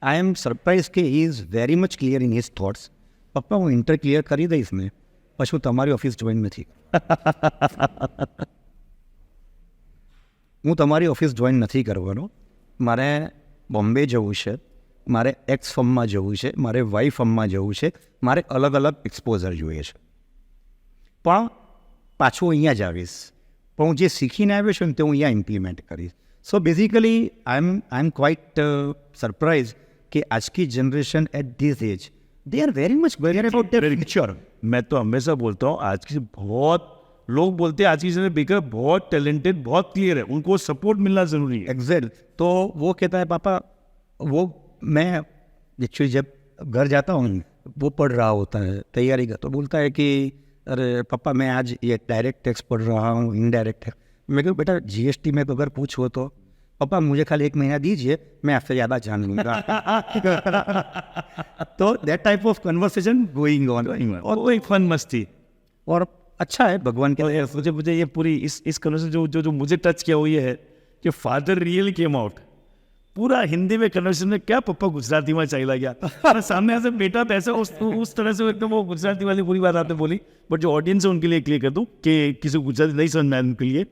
आई एम सरप्राइज कि he is very much clear in his thoughts. पप्पा वो इंटर क्लियर કરી દઈશ ને પછી તમારી ઓફિસ જોઈન નથી હું તમારી ઓફિસ જોઈન નથી કરવાનો, મારે બોમ્બે જવું છે, મારે એક્સ ફર્મમાં જવું છે, મારે વાય ફર્મમાં જવું છે, મારે અલગ અલગ એક્સપોઝર જોઈએ છે, પણ પાછું અહીંયા જ આવીશ, પણ હું જે શીખીને આવ્યો છું ને તે હું અહીંયા ઇમ્પ્લિમેન્ટ કરીશ। So basically I am quite surprise कि आज की generation at this age they are very much very about their future. मैं तो हमेशा बोलता हूँ, आज की बहुत लोग बोलते हैं आज की जनरेशन बेकर बहुत टैलेंटेड, बहुत क्लियर है, उनको सपोर्ट मिलना जरूरी है। एग्जैक्ट। तो वो कहता है पापा, वो मैं एक्चुअली जब घर जाता हूँ वो पढ़ रहा होता है तैयारी का, तो बोलता है कि अरे पापा मैं आज ये डायरेक्ट टैक्स पढ़ रहा हूँ, इनडायरेक्ट टैक्स। मैं कहूँ बेटा जीएसटी में तो अगर पूछो तो पापा मुझे खाली 1 महीना दीजिए, मैं आपसे ज़्यादा जान लूँगा। तो that type of conversation going on, और वो एक फन मस्ती, और अच्छा है भगवान के। मुझे ये पूरी इस कन्वर्सेशन जो मुझे टच किया वो ये है कि फादर रियल केम आउट। पूरा हिंदी में कन्वर्सेशन में क्या पप्पा गुजराती में चला गया सामने ऐसे बेटा पैसे उस तरह से एकदम वो गुजराती वाली पूरी बात आपने बोली। बट जो ऑडियंस है उनके लिए क्लियर कर दूँ कि किसी को गुजराती नहीं समझ में आने के लिए,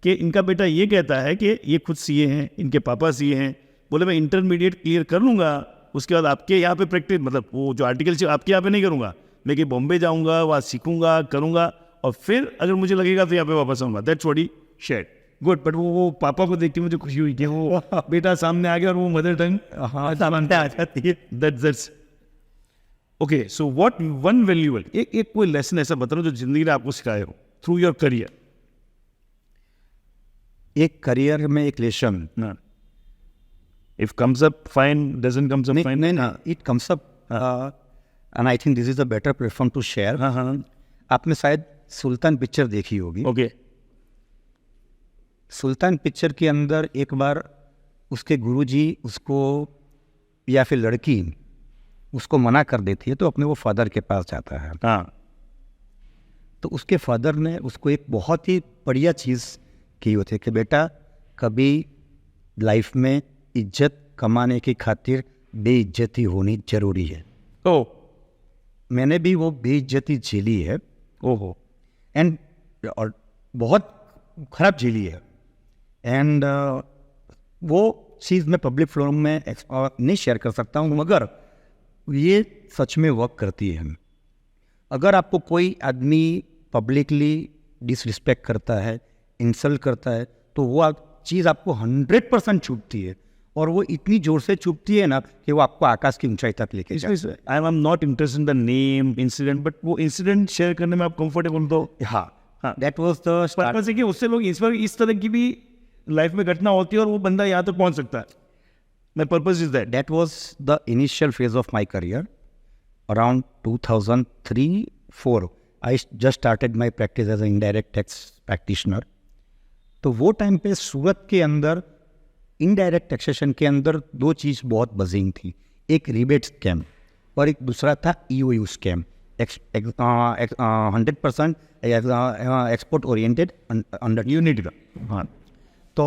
कि इनका बेटा ये कहता है कि ये खुद सीए हैं, इनके पापा सीए हैं, बोले मैं इंटरमीडिएट क्लियर कर लूँगा, उसके बाद आपके यहाँ पे प्रैक्टिस, मतलब वो जो आर्टिकल आपके यहाँ पे नहीं करूँगा, मैं कि बॉम्बे जाऊँगा, वहाँ सीखूंगा, करूँगा, और फिर अगर मुझे लगेगा तो यहाँ पे वापस आऊँगा। That's what he said. Good. But वो पापा को देखते मुझे खुशी हुई कि वो बेटा सामने आ गया और वो मदर टंग सामने आ जाती है। That's okay. So what one valuable, एक कोई लेसन ऐसा बताओ जो जिंदगी ने आपको सिखाए हो थ्रू योर करियर। एक करियर में एक lesson, if comes up fine, doesn't comes up fine, नहीं, it comes up and I think this is a better platform to share. आपने शायद सुल्तान पिक्चर देखी होगी। ओके। सुल्तान पिक्चर के अंदर एक बार उसके गुरुजी उसको या फिर लड़की उसको मना कर देती है तो अपने वो फादर के पास जाता है। हाँ, तो उसके फादर ने उसको एक बहुत ही बढ़िया चीज़ की होती है कि बेटा कभी लाइफ में इज्जत कमाने की खातिर बेइज्जती होनी जरूरी है। ओ, मैंने भी वो बेइज्जती झेली है ओहो, एंड और बहुत खराब झेली है। एंड वो चीज़ मैं पब्लिक फोरम में नहीं शेयर कर सकता हूँ, मगर ये सच में वर्क करती है। अगर आपको कोई आदमी पब्लिकली डिसरिस्पेक्ट करता है, इंसल्ट करता है, तो वो चीज़ आपको 100% चुभती है, और वो इतनी जोर से चुभती है ना कि वो आपको आकाश की ऊंचाई तक लेके जाए। I am not interested in the name incident, but वो इंसिडेंट शेयर करने में आप कंफर्टेबल तो? हाँ, that was the start. Purpose है कि उससे लोग इस तरह की भी लाइफ में घटना होती है और वो बंदा यहाँ तक पहुँच सकता है। My purpose is that. That was the initial phase of my career. Around 2003-04, I just started my practice as an indirect tax practitioner. तो वो टाइम पे सूरत के अंदर इनडायरेक्ट टैक्सेशन के अंदर दो चीज़ बहुत बजिंग थी, एक रिबेट स्कैम और एक दूसरा था EOU scam, 100% export oriented under unit का। हाँ, तो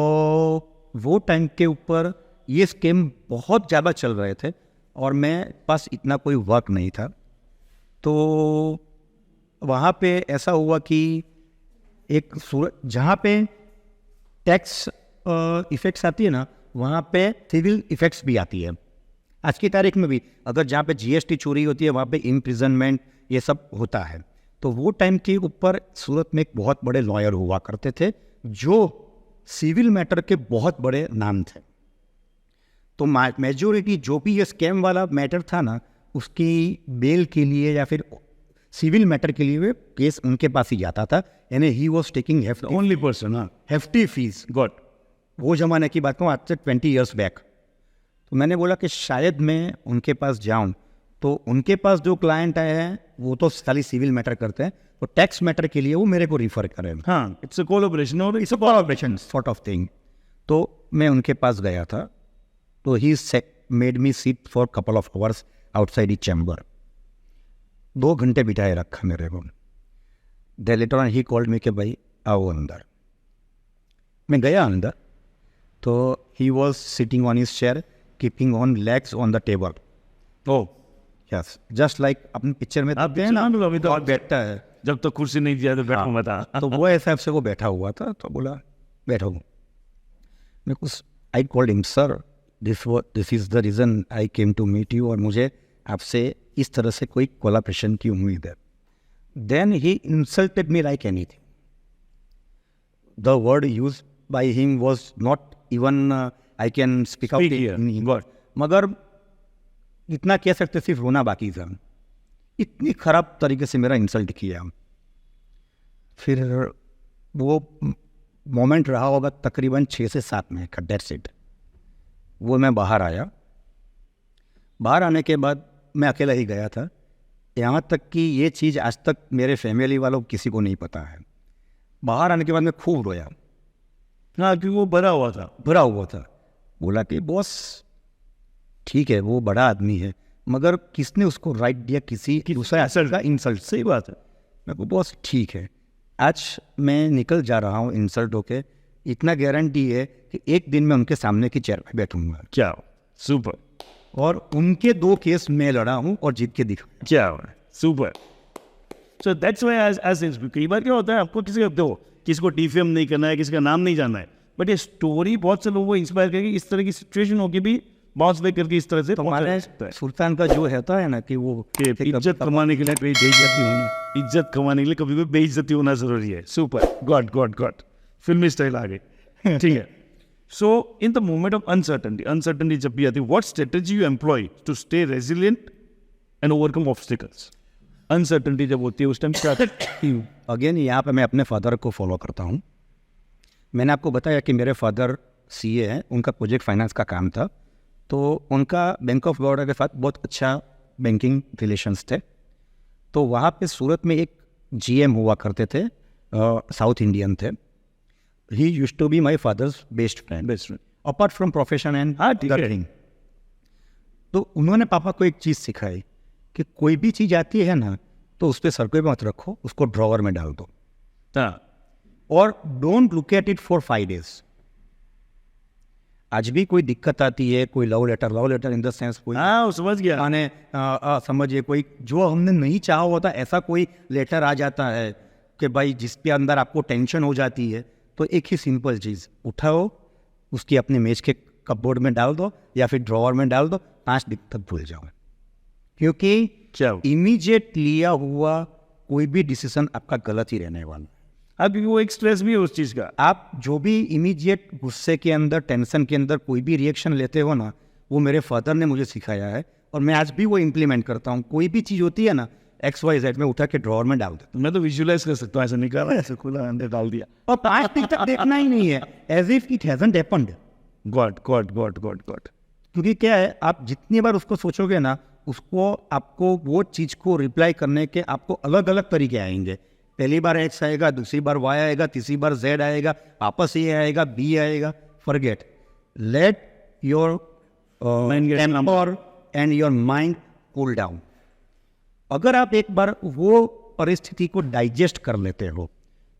वो टाइम के ऊपर ये स्कीम बहुत ज़्यादा चल रहे थे और मैं पास इतना कोई वर्क नहीं था। तो वहाँ पे ऐसा हुआ कि एक सूरत जहाँ पे टैक्स इफ़ेक्ट्स आती है ना, वहाँ पे सिविल इफ़ेक्ट्स भी आती है। आज की तारीख में भी अगर जहाँ पे GST चोरी होती है वहाँ पे इम्प्रिजनमेंट ये सब होता है। तो वो टाइम के ऊपर सूरत में एक बहुत बड़े लॉयर हुआ करते थे जो सिविल मैटर के बहुत बड़े नाम थे। तो मेजोरिटी जो भी ये स्कैम वाला मैटर था ना, उसकी बेल के लिए या फिर सिविल मैटर के लिए वे केस उनके पास ही जाता था, यानी he was taking only person. हाँ, हेफ्टी फीस। गॉट। वो ज़माने की बात कहूँ, आज से 20 ईयर्स बैक। तो मैंने बोला कि शायद मैं उनके पास जाऊं, तो उनके पास जो क्लाइंट आए हैं वो तो खाली सिविल मैटर करते हैं, तो टैक्स मैटर के लिए वो मेरे को रिफ़र करें। हाँ, इट्स अ कोलैबोरेशन और it's a collaboration sort of thing. तो मैं उनके पास गया था, तो he made me sit for couple of hours outside he chamber. 2 घंटे बिठाए रखा मेरे को। They later on he called me कि भाई आओ अंदर। मैं गया अंदर, तो he was sitting on his chair keeping on legs on the table. Oh, yes, just like अपनी पिक्चर में आप देखते हैं ना, अभी तो और बैठता है। जब तक कुर्सी नहीं दिया तो बैठो मत। तो वो हिसाब से वो बैठा हुआ था, तो बोला बैठो। मैं कुछ I called him sir, this is the reason I came to meet you, और मुझे आपसे इस तरह से कोई कोलैबोरेशन की उम्मीद है। Then he insulted me like anything. The word use by him was not even I can speak out in word, मगर इतना कह सकते सिर्फ रोना बाकी था। इतनी खराब तरीके से मेरा इंसल्ट किया। फिर वो मोमेंट रहा होगा तकरीबन 6 से 7 मिनट का, दैट्स इट। वो मैं बाहर आया। बाहर आने के बाद मैं अकेला ही गया था। यहाँ तक कि ये चीज़ आज तक मेरे फैमिली वालों किसी को नहीं पता है। बाहर आने के बाद मैं खूब रोया। हाँ, क्योंकि वो भरा हुआ था। भरा हुआ था। बोला कि बॉस ठीक है वो बड़ा आदमी है, मगर किसने उसको राइट दिया किसी दूसरा का इंसल्ट? सही बात है। मैं को बॉस ठीक है, आज मैं निकल जा रहा हूँ इंसल्ट होके, इतना गारंटी है कि एक दिन मैं उनके सामने की चेयर पर बैठूंगा। क्या सुपर। और उनके 2 केस मैं लड़ा हूँ और जीत के दिखा। क्या super. So that's why as कई बार क्या होता है, आपको किसी को डिफेम नहीं करना है, किसी का नाम नहीं जानना है, बट ये स्टोरी बहुत से लोगों को इंस्पायर करेगी। इस तरह की सिचुएशन होगी भी बाउंस बैक करके इस तरह से हमारे सुल्तान का जो होता है ना कि वो इज्जत कमाने के लिए बेइज्जती होना, इज्जत कमाने के लिए कभी भी बेइज्जती होना जरूरी है। सुपर, गॉड गॉड गॉड, फिल्मी स्टाइल आ गई। ठीक है। So in the moment of uncertainty जब भी आती है, what strategy you employ to stay resilient and overcome obstacles? Uncertainty जब होती है उस टाइम क्या? अगेन यहाँ पे मैं अपने फादर को फॉलो करता हूँ। मैंने आपको बताया कि मेरे फादर CA हैं, उनका प्रोजेक्ट फाइनेंस का काम था, तो उनका बैंक ऑफ बड़ौदा के साथ बहुत अच्छा बैंकिंग रिलेशंस थे। तो वहाँ पे सूरत में एक GM हुआ करते थे, साउथ इंडियन थे। He used to be my father's best friend, apart from profession and हाँ, ठीक है। थिंग। तो उन्होंने पापा को एक चीज़ सिखाई कि कोई भी चीज़ आती है ना तो उस पर सर पे मत रखो, उसको ड्रॉवर में डाल दो हाँ और don't look at it for 5 days। आज भी कोई दिक्कत आती है, कोई love letter in the sense कोई हाँ वो समझ गया। माने समझिए कोई जो हमने नहीं चाहा होता ऐसा कोई लेटर आ जाता है कि भाई जिसके अंदर आपको टेंशन हो जाती है, तो एक ही सिंपल चीज़ उठाओ, उसकी अपने मेज के कपबोर्ड में डाल दो या फिर ड्रॉवर में डाल दो, 5 दिन तक भूल जाओ। क्योंकि क्या इमीडिएट लिया हुआ कोई भी डिसीजन आपका गलत ही रहने वाला। अब क्योंकि वो एक स्ट्रेस भी है उस चीज़ का। आप जो भी इमीडिएट गुस्से के अंदर, टेंशन के अंदर कोई भी रिएक्शन लेते हो ना, वो मेरे फादर ने मुझे सिखाया है और मैं आज भी वो इम्प्लीमेंट करता हूँ। कोई भी चीज़ होती है ना XYZ में उठा के ड्रॉवर में डाल देता मैं तो विजुलाइज कर सकता हूँ, ऐसा निकाला ऐसे खुला अंदर डाल दिया। हूँ और 5 दिन तक देखना ही नहीं है, as if it hasn't happened. God. क्योंकि क्या है, आप जितनी बार उसको सोचोगे ना, उसको आपको वो चीज़ को रिप्लाई करने के आपको अलग अलग तरीके आएंगे। पहली बार X आएगा, दूसरी बार Y आएगा, तीसरी बार Z आएगा, वापस ये आएगा, B आएगा। Forget, let your temper and your mind cool down. अगर आप एक बार वो परिस्थिति को डाइजेस्ट कर लेते हो,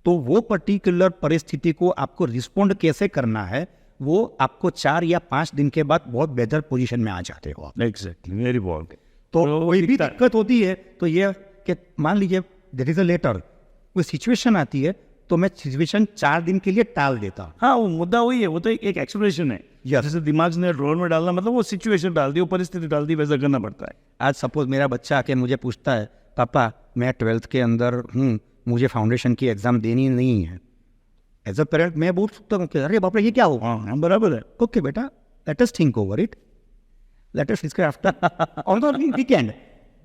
तो वो पर्टिकुलर परिस्थिति को आपको रिस्पॉन्ड कैसे करना है, वो आपको 4 या 5 दिन के बाद बहुत बेहतर पोजीशन में आ जाते हो। एग्जैक्टली, वेरी बहुत। तो कोई भी दिक्कत होती है तो ये कि मान लीजिए देयर इज अ लेटर, कोई सिचुएशन आती है तो मैं सिचुएशन 4 दिन के लिए टाल देता हूँ। हाँ वो मुद्दा वही है, वो तो एक एक्सप्रेशन है। Yes. जैसे दिमाग ने ड्रॉर में डालना मतलब वो सिचुएशन डाल दी, वो परिस्थिति डाल दी, वैसा करना पड़ता है। आज सपोज मेरा बच्चा आके मुझे पूछता है, पापा मैं 12th के अंदर हूँ, मुझे फाउंडेशन की एग्जाम देनी नहीं है। एज अ पेरेंट मैं बोल सकता हूँ कि अरे बाप रे ये क्या हुआ। हाँ बराबर है। ओके बेटा, let us think over it, let us discuss after on the weekend.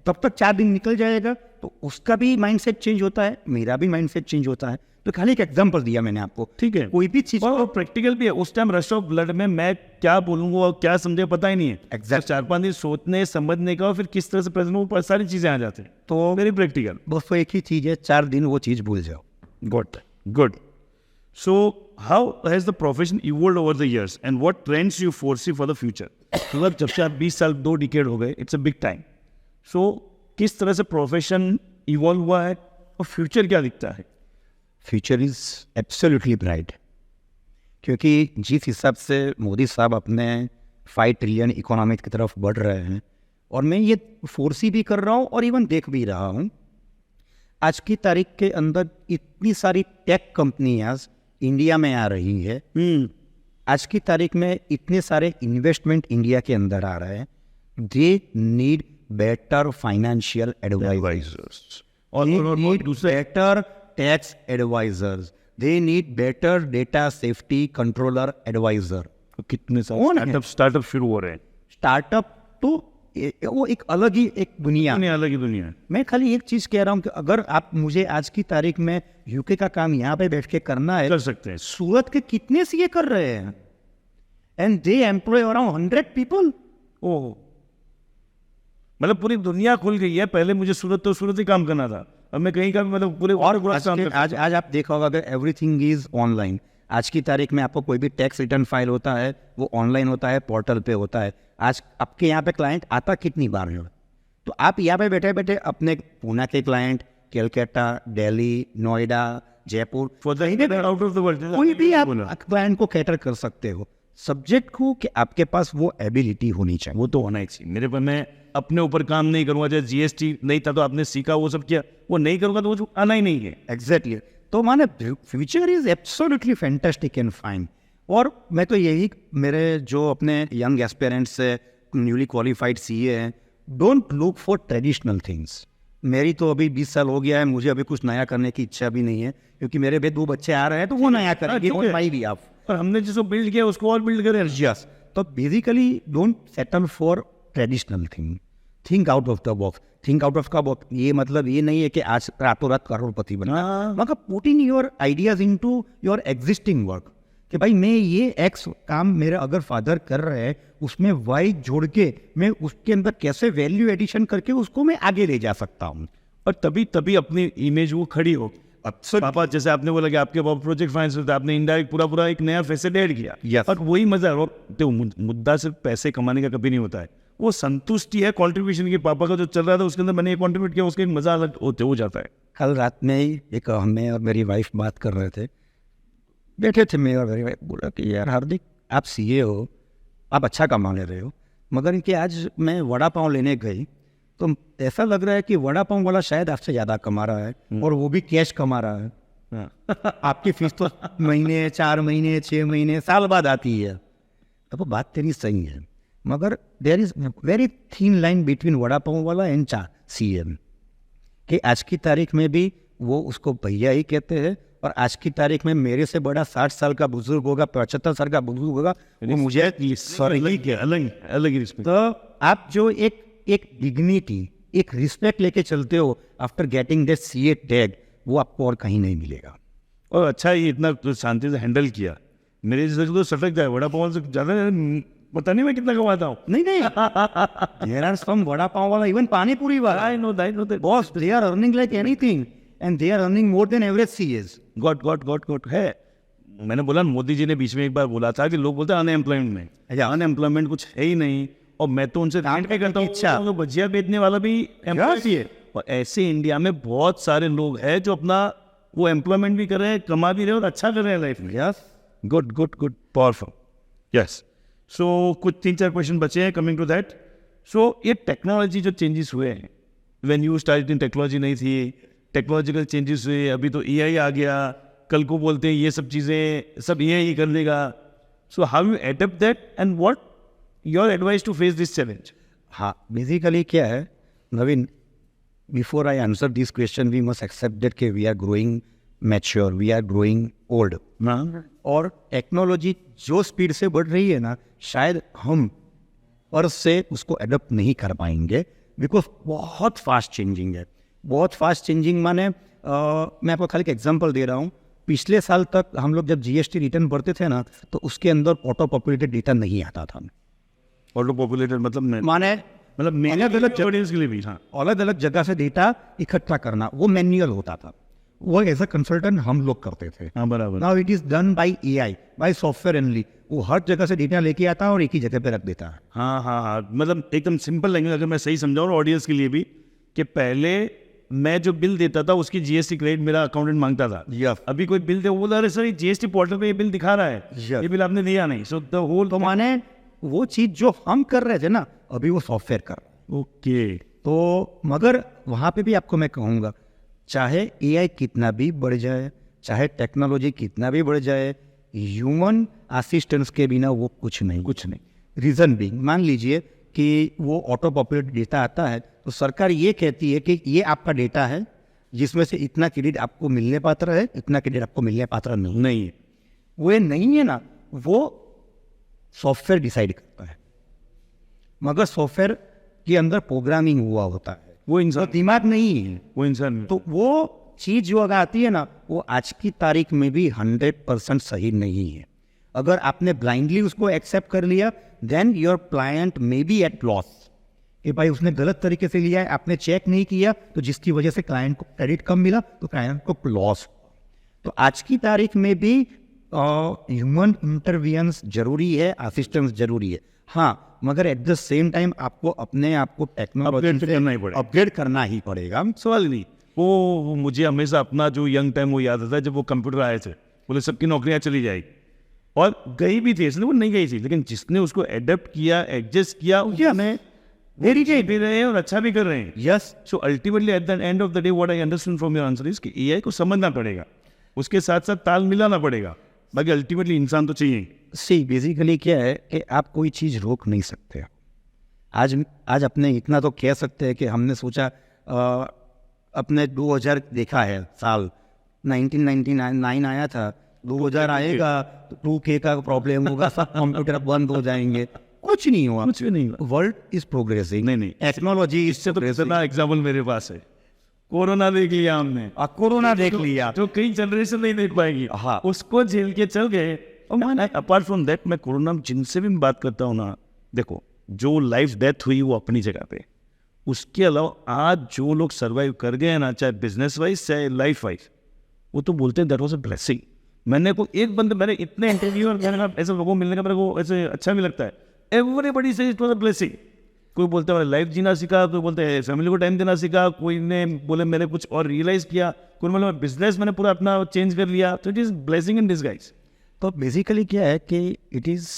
तब तक 4 दिन निकल जाएगा, तो उसका भी माइंडसेट चेंज होता है, मेरा भी माइंडसेट चेंज होता है। तो खाली एक एग्जांपल दिया मैंने आपको, ठीक है। कोई भी चीज और प्रैक्टिकल भी है। उस टाइम रश ऑफ ब्लड में मैं क्या बोलूंगा और क्या समझे पता ही नहीं है। Exactly. 4-5 दिन सोचने समझने का और फिर किस तरह से प्रेजेंट हो, सारी चीजें आ जाती हैं। तो वेरी प्रैक्टिकल। बस तो एक ही चीज है, 4 दिन वो चीज भूल जाओ। Good. So how has the profession evolved over the years and what trends you foresee for the future? मतलब जब से आप 20 साल 2 डिकेड हो गए, इट्स अ बिग टाइम। सो किस तरह से प्रोफेशन इवॉल्व हुआ है और फ्यूचर क्या दिखता है? फ्यूचर इज एब्सोल्युटली ब्राइट, क्योंकि जिस हिसाब से मोदी साहब अपने 5 ट्रिलियन इकोनॉमी की तरफ बढ़ रहे हैं, और मैं ये फोर्सी भी कर रहा हूँ और इवन देख भी रहा हूँ, आज की तारीख के अंदर इतनी सारी टेक कंपनियां इंडिया में आ रही है। आज की तारीख में इतने सारे इन्वेस्टमेंट इंडिया के अंदर आ रहे हैं। They need better financial advisers, और दूसरे better tax advisers, they need better data safety controller adviser. कितने कौन है? सारे स्टार्टअप शुरू हो रहे हैं। स्टार्टअप तो वो एक अलग ही एक दुनिया। अलग ही दुनिया है। मैं खाली एक चीज कह रहा हूँ कि अगर आप मुझे आज की तारीख में यूके का काम यहाँ पे बैठ के करना है, कर सकते हैं। सूरत के कितने सीए कर रहे हैं, and they employ around 100 people. Oh, मतलब पूरी दुनिया खुल गई है। पहले मुझे सूरत ही काम करना था, अब मैं कहीं का भी मतलब पूरे और आज आप देखा होगा अगर एवरीथिंग इज ऑनलाइन। आज की तारीख में आपको कोई भी टैक्स रिटर्न फाइल होता है वो ऑनलाइन होता है, पोर्टल पे होता है। आज आपके यहाँ पे क्लाइंट आता कितनी बार है, तो आप यहाँ पे बैठे बैठे अपने पुणे के client, Calcutta, Delhi, Noida, Jaipur, out of the world कोई भी आप क्लाइंट को कैटर कर सकते हो। सब्जेक्ट को कि आपके पास वो एबिलिटी होनी चाहिए। वो तो होना ही चाहिए। मेरे पर मैं अपने ऊपर काम नहीं करूंगा, जैसे जीएसटी नहीं था तो आपने सीखा वो सब किया, वो नहीं करूंगा तो वो आना ही नहीं है। एग्जैक्टली। तो माने future is absolutely fantastic and fine. और मैं तो यही मेरे जो अपने यंग एस्पिरेंट्स से न्यूली क्वालिफाइड सीए हैं, don't look for traditional things. मेरी तो अभी 20 साल हो गया है, मुझे अभी कुछ नया करने की इच्छा भी नहीं है, क्योंकि मेरे भी 2 बच्चे आ रहे हैं तो वो नया करेंगे ऑन माय बिहाफ। और हमने जिसको बिल्ड किया उसको और बिल्ड करें। यस। तो basically don't settle for traditional thing, think out of the box. Think out of का बॉक्स ये मतलब ये नहीं है कि आज रातों रात करोड़पति बना, मतलब putting your ideas into your existing work, कि भाई मैं ये एक्स काम मेरे अगर फादर कर रहे हैं उसमें वाई जोड़ के मैं उसके अंदर कैसे वैल्यू एडिशन करके उसको मैं आगे ले जा सकता हूँ, और तभी अपनी इमेज वो खड़ी हो। पापा जैसे आपने बोला कि आपके पापा प्रोजेक्ट फाइनेंस होता है, आपने इनडायरेक्ट पूरा एक नया फैसेट ऐड किया। Yes. और वही मजा है। और तो मुद्दा सिर्फ पैसे कमाने का कभी नहीं होता है, वो संतुष्टि है कंट्रीब्यूशन की। पापा का जो चल रहा था उसके अंदर मैंने ये कंट्रीब्यूट किया, उसका एक मजा अलग हो जाता है। कल रात में ही एक मैं और मेरी वाइफ बात कर रहे थे, बैठे थे मैं और मेरी वाइफ, बोला कि यार हार्दिक आप सीए हो, आप अच्छा कमा ले रहे हो, मगर इनके आज मैं वड़ा पाव लेने गई तो ऐसा लग रहा है कि वड़ा पाव वाला शायद आपसे ज़्यादा कमा रहा है और वो भी कैश कमा रहा है। आपकी फीस तो महीने 4 महीने 6 महीने साल बाद आती है। अब वो बात तेरी सही है, मगर there is very thin line between vada pav वाला एंड सीएम, कि आज की तारीख में भी वो उसको भैया ही कहते हैं, और आज की तारीख में मेरे से बड़ा 60 साल का बुजुर्ग होगा, 75 साल का बुजुर्ग होगा, वो मुझे सर ही अलग अलग अलग ही रिस्पेक्ट। तो आप जो एक डिग्निटी, एक रिस्पेक्ट लेके चलते हो after getting that CA tag, वो आपको और कहीं नहीं मिलेगा। और अच्छा ये इतना तो शांति से हैंडल किया, मेरे जैसे तो सटक जाए वड़ा पाव से ज़्यादा, पता नहीं मैं कितना कमाता हूँ। नहीं there are some vada pav वाला, इवन पानी पूरी वाला, I know that boss, they are earning like anything and they are earning more than average CS. Got है। मैंने बोला मोदी जी ने बीच में एक बार बोला था कि लोग बोलते हैं अनएम्प्लॉयमेंट में, अच्छा। अनएम्प्लॉयमेंट कुछ है ही नहीं, और मैं तो उनसे काम भी करता हूँ, अच्छा। तो भजिया बेचने वाला भी एम्प्लॉय है। और ऐसे इंडिया में बहुत सारे लोग हैं जो अपना वो एम्प्लॉयमेंट भी कर रहे हैं, कमा भी रहे हैं और अच्छा कर रहे हैं लाइफ में। Yes, good powerful. यस, सो कुछ 3-4 क्वेश्चन बचे हैं, कमिंग टू दैट। सो ये टेक्नोलॉजी जो चेंजेस हुए हैं, when you started in technology नहीं थी, टेक्नोलॉजिकल चेंजेस हुए, अभी तो एआई आ गया, कल को बोलते हैं ये सब चीज़ें सब एआई ही कर देगा। So how you adapt that and what your advice to face this challenge? हाँ, बेसिकली क्या है Naveen, before I answer this question we must accept that कि we are growing mature, we are growing old, और technology जो speed से बढ़ रही है ना, शायद हम और से उसको एडप्ट नहीं कर पाएंगे, बिकॉज बहुत फास्ट चेंजिंग है। बहुत फास्ट चेंजिंग माने मैं आपको खाली एक एग्जांपल दे रहा हूँ। पिछले साल तक हम लोग जब जीएसटी रिटर्न भरते थे ना, तो उसके अंदर ऑटो पॉपुलेटेड डेटा नहीं आता था। ऑटो पॉपुलेटेड मतलब माने अलग ऑडियंस के लिए भी, हाँ, अलग अलग जगह से डेटा इकट्ठा करना, वो मैन्युअल होता था, वो एज अ कंसल्टेंट हम लोग करते थे। हाँ बराबर। Now it is done by AI, by software only. वो हर जगह से डेटा लेके आता है और एक ही जगह पे रख देता है। हाँ, मतलब एकदम सिंपल लैंग्वेज अगर मैं सही समझाऊँ ऑडियंस के लिए भी, कि पहले मैं जो बिल देता था उसकी जीएसटी क्रेडिट मेरा अकाउंटेंट मांगता था। Yes. अभी कोई बिल दे, वो बोला अरे सर जीएसटी पोर्टल पे ये बिल दिखा रहा है, Yes. ये बिल आपने दिया नहीं। सो द होल तो माने वो चीज जो हम कर रहे थे ना, अभी वो सॉफ्टवेयर कर रहा है। ओके। तो मगर वहाँ पे भी आपको मैं कहूँगा, चाहे एआई कितना भी बढ़ जाए, चाहे टेक्नोलॉजी कितना भी बढ़ जाए, ह्यूमन असिस्टेंस के बिना वो कुछ नहीं। रीज़न भी मान लीजिए कि वो ऑटो पॉपुलेट डेटा आता है, तो सरकार ये कहती है कि ये आपका डेटा है जिसमें से इतना क्रेडिट आपको मिलने पात्र है, इतना क्रेडिट आपको मिलने पात्र नहीं है। वो ये नहीं है ना, वो सॉफ्टवेयर डिसाइड करता है, मगर सॉफ्टवेयर के अंदर प्रोग्रामिंग हुआ होता है, वो इंसान, दिमाग नहीं है। वो इंसान। तो वो चीज़ जो अगर आती है ना, वो आज की तारीख में भी 100% सही नहीं है। अगर आपने ब्लाइंडली उसको एक्सेप्ट कर लिया, then your client may be at loss, कि भाई उसने गलत तरीके से लिया है, आपने चेक नहीं किया, तो जिसकी वजह से क्लाइंट को क्रेडिट कम मिला, तो क्लाइंट को लॉस। तो आज की तारीख में भी ह्यूमन इंटरवेंस जरूरी है, असिस्टेंस जरूरी है, हाँ, मगर एट द सेम टाइम आपको अपने आप को टेक्नोलॉजी से अपग्रेड करना ही पड़ेगा। सवाल नहीं। वो मुझे हमेशा अपना जो यंग टाइम वो याद आता है, जब वो कंप्यूटर आए थे, बोले सबकी नौकरियां चली जाएगी, और गई भी थी, इसलिए वो नहीं गई थी, लेकिन जिसने उसको एडेप्ट किया, एडजस्ट किया, मैं वेरी भी रहे हैं और अच्छा भी कर रहे हैं। Yes. So ultimately at the end of the day what I understand from your answer is कि एआई को समझना पड़ेगा, उसके साथ साथ ताल मिलाना पड़ेगा, बाकी अल्टीमेटली इंसान तो चाहिए। सी बेसिकली क्या है कि आप कोई चीज़ रोक नहीं सकते। आज अपने इतना तो कह सकते हैं कि हमने सोचा अपने 2000 देखा है साल, 1999 आया था, 2000 आएगा तो 2K का प्रॉब्लम होगा, सब कंप्यूटर बंद हो जाएंगे, कुछ नहीं हुआ, कुछ भी नहीं हुआ। World is progressing. नहीं टेक्नोलॉजी इससे तो इतना एग्जाम्पल मेरे पास है, कोरोना देख लिया हमने, कोरोना देख लिया, जो कई जनरेशन नहीं देख पाएगी, हाँ, उसको झेल के चल गए। अपार्ट फ्रॉम दैट, मैं कोरोना जिनसे भी बात करता हूँ ना, देखो जो लाइफ डेथ हुई वो अपनी जगह पे, उसके अलावा आज जो लोग सर्वाइव कर गए ना, चाहे बिजनेस वाइज चाहे लाइफ वाइज, वो तो बोलते हैं दैट वाज अ ब्लेसिंग। मैंने को एक बंदे, मैंने इतने इंटरव्यू और ऐसे लोगों को मिलने का मेरे को ऐसे अच्छा भी लगता है, everybody says it was a blessing. कोई बोलता है लाइफ जीना सीखा, कोई बोलता है फैमिली को टाइम देना सीखा, कोई ने बोले मैंने कुछ और रियलाइज किया, कोई बोले बिजनेस मैंने पूरा अपना चेंज कर लिया. तो it is blessing in disguise. तो बेसिकली क्या है कि it is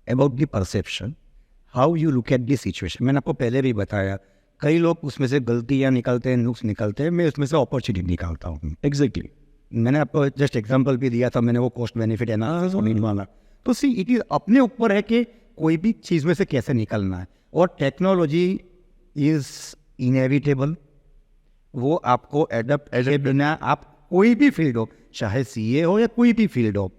about the perception, how you look at the situation. मैंने आपको पहले भी बताया, कई लोग उसमें से गलतियाँ निकालते हैं, नुक्स निकालते हैं, मैं उसमें से अपॉर्चुनिटी निकालता हूँ. एग्जैक्टली. मैंने आपको जस्ट एग्जांपल भी दिया था, मैंने वो कॉस्ट बेनिफिट एनालिसिस नहीं माना. तो सी इट इज अपने ऊपर है कि कोई भी चीज़ में से कैसे निकलना है. और टेक्नोलॉजी इज इनएविटेबल, वो आपको एडप्ट किए बिना आप कोई भी फील्ड हो, चाहे सीए हो या कोई भी फील्ड हो,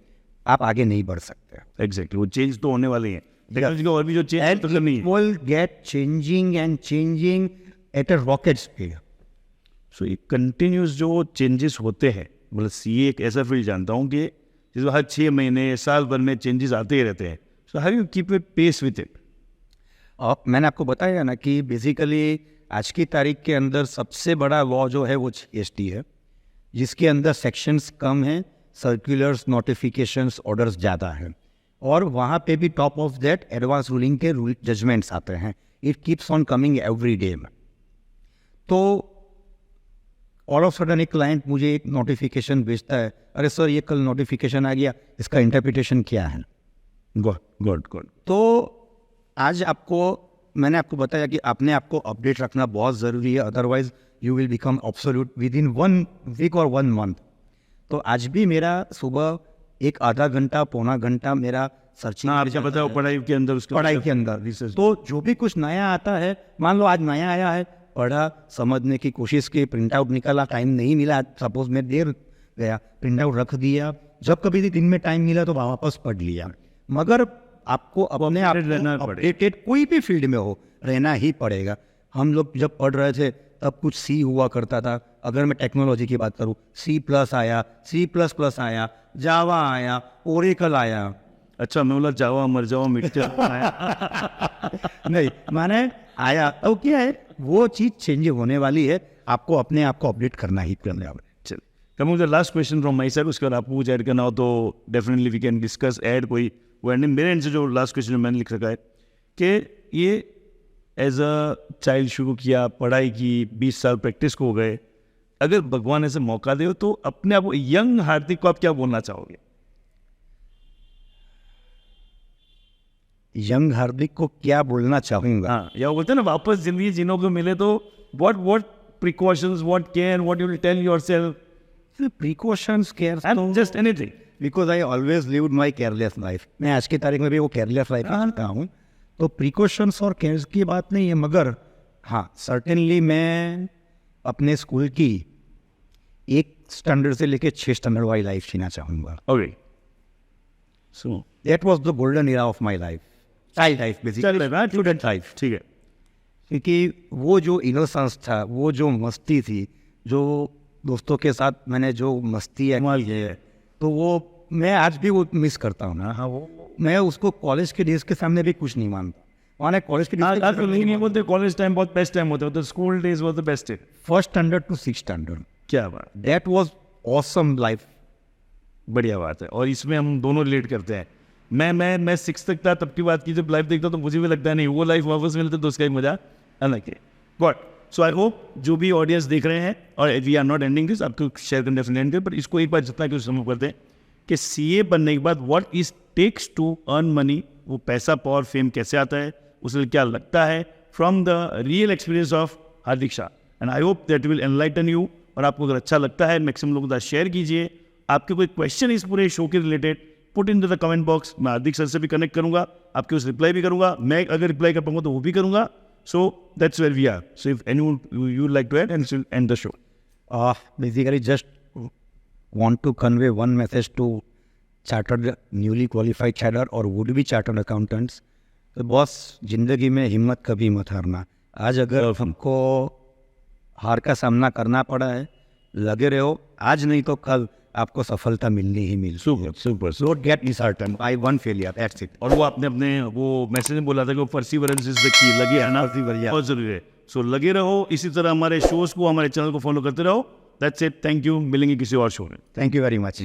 आप आगे नहीं बढ़ सकते. एग्जैक्टली. वो चेंज तो होने वाले हैं टेक्नोलॉजी को, और भी जो चेंज तो करनी है. will get changing and changing at a rocket speed. सो ये कंटिन्यूस जो चेंजेस होते हैं, मतलब सीए एक ऐसा फील्ड जानता हूँ कि जिसमें हर 6 महीने साल भर में चेंजेस आते ही रहते हैं. So how you keep a pace with it? और मैंने आपको बताया ना कि बेसिकली आज की तारीख के अंदर सबसे बड़ा लॉ जो है वो जीएसटी है, जिसके अंदर सेक्शंस कम हैं, सर्कुलर्स, नोटिफिकेशंस, ऑर्डर्स ज़्यादा हैं, और वहाँ पे भी top of that advance ruling के जजमेंट्स आते हैं. It keeps on coming every day. तो ऑल ऑफ सडन एक क्लाइंट मुझे एक नोटिफिकेशन भेजता है, अरे सर ये कल नोटिफिकेशन आ गया, इसका इंटरप्रिटेशन क्या है. गुड. तो आज मैंने आपको बताया कि अपने आपको अपडेट रखना बहुत ज़रूरी है, otherwise you will become obsolete within 1 week और 1 मंथ. तो आज भी मेरा सुबह एक आधा घंटा पौना घंटा मेरा सर्चिंग. हाँ, आपने बताया पढ़ाई के अंदर, उसके पढ़ाई के अंदर रिसर्च. तो जो भी कुछ नया आता है, मान लो आज नया आया है, पढ़ा, समझने की कोशिश की, प्रिंट आउट निकाला, टाइम नहीं मिला, सपोज मैं देर गया, प्रिंट आउट रख दिया, जब कभी भी दिन में टाइम मिला तो वापस पढ़ लिया. मगर आपको अपने आप अपडेटेड कोई भी फील्ड में हो रहना ही पड़ेगा. हम लोग जब पढ़ रहे थे तब कुछ सी हुआ करता था. अगर मैं टेक्नोलॉजी की बात करूँ, C+ आया, C++ आया, जावा आया, ओरेकल आया. अच्छा, मैं बोला जावा मर जाओ मिट जाओ. नहीं, माने आया. तो क्या है, वो चीज़ चेंज होने वाली है, आपको अपने आप को अपडेट करना ही पड़ेगा. चलिए, coming to the last question from my side. उसके बाद आपको कुछ ऐड करना हो तो definitely we can discuss. Add कोई वर्डिंग मेरे एंड से जो लास्ट क्वेश्चन मैंने लिख रखा है कि ये एज अ चाइल्ड शुरू किया, पढ़ाई की, 20 साल प्रैक्टिस को हो गए, अगर भगवान ऐसे मौका दे तो अपने आप यंग हार्दिक को आप क्या बोलना चाहोगे? यंग हार्दिक को क्या बोलना चाहूँगा? हाँ, या बोलते हैं ना वापस जिंदगी जीने को मिले तो what precautions, what care, what you will tell yourself? Precautions, cares, And just anything. Because I always lived my careless life. मैं आज की तारीख में भी वो केयरलेस लाइफ जीता हूँ. तो प्रिकॉशंस और केयर्स की बात नहीं है, मगर हाँ, सर्टेनली मैं अपने स्कूल की 1 स्टैंडर्ड से लेके 6 स्टैंडर्ड वाली लाइफ जीना चाहूँगा. Okay. So that was the golden era of my life, child life, basically student life. ठीक है. क्योंकि वो जो इनोसेंस था, वो जो मस्ती थी, जो दोस्तों के साथ मैंने जो मस्ती कमाल ये है. तो वो मैं आज भी वो मिस करता हूँ ना. हाँ, वो मैं उसको कॉलेज के डेज के सामने भी कुछ नहीं मानता. माने कॉलेज के नहीं बोलते कॉलेज टाइम बहुत बेस्ट टाइम होता है, तो school days was the best. 1st standard to 6th standard, क्या बात, दैट वाज ऑसम लाइफ. बढ़िया बात है. और इसमें हम दोनों रिलेट करते हैं. मैं 6 तक था तब की बात की, जब लाइफ देखता तो मुझे भी लगता है नहीं वो लाइफ वापस मिलते तो उसका ही मजा अलग है. बट सो आई होप जो भी ऑडियंस देख रहे हैं, और we are not ending this, आपको शेयर करने डेफिनेट कर, पर इसको एक बार जितना कि समझ करते हैं कि सीए बनने के बाद what is takes to earn money. वो पैसा, पावर, फेम कैसे आता है, उससे क्या लगता है, from the real experience of Hardik Shah. And I hope that will enlighten you. और आपको अगर अच्छा लगता है, मैक्सिमम लोगों के साथ शेयर कीजिए. आपके कोई क्वेश्चन इस पूरे शो के related, put in the comment box. मैं हार्दिक सर से भी कनेक्ट करूंगा, आपके उस रिप्लाई भी करूंगा. मैं अगर रिप्लाई कर पाऊंगा तो वो भी करूंगा. So that's where we are. So if anyone you would like to add, and we'll end the show. Basically just want to convey one message to chartered, newly qualified chartered और would be chartered accountants. तो boss, जिंदगी में हिम्मत कभी मत हारना. आज अगर हमको हार का सामना करना पड़ा है, लगे रहो, आज नहीं तो कल आपको सफलता मिलनी ही मिल. Super. Don't get disheartened by one failure. That's it. और वो आपने अपने वो मैसेज में बोला था कि परसिवरेंस इज द की. लगे रहना बहुत जरूरी है. सो लगे रहो, इसी तरह हमारे शोज को, हमारे चैनल को फॉलो करते रहो. That's it. Thank you. मिलेंगे किसी और शो में. Thank you very much.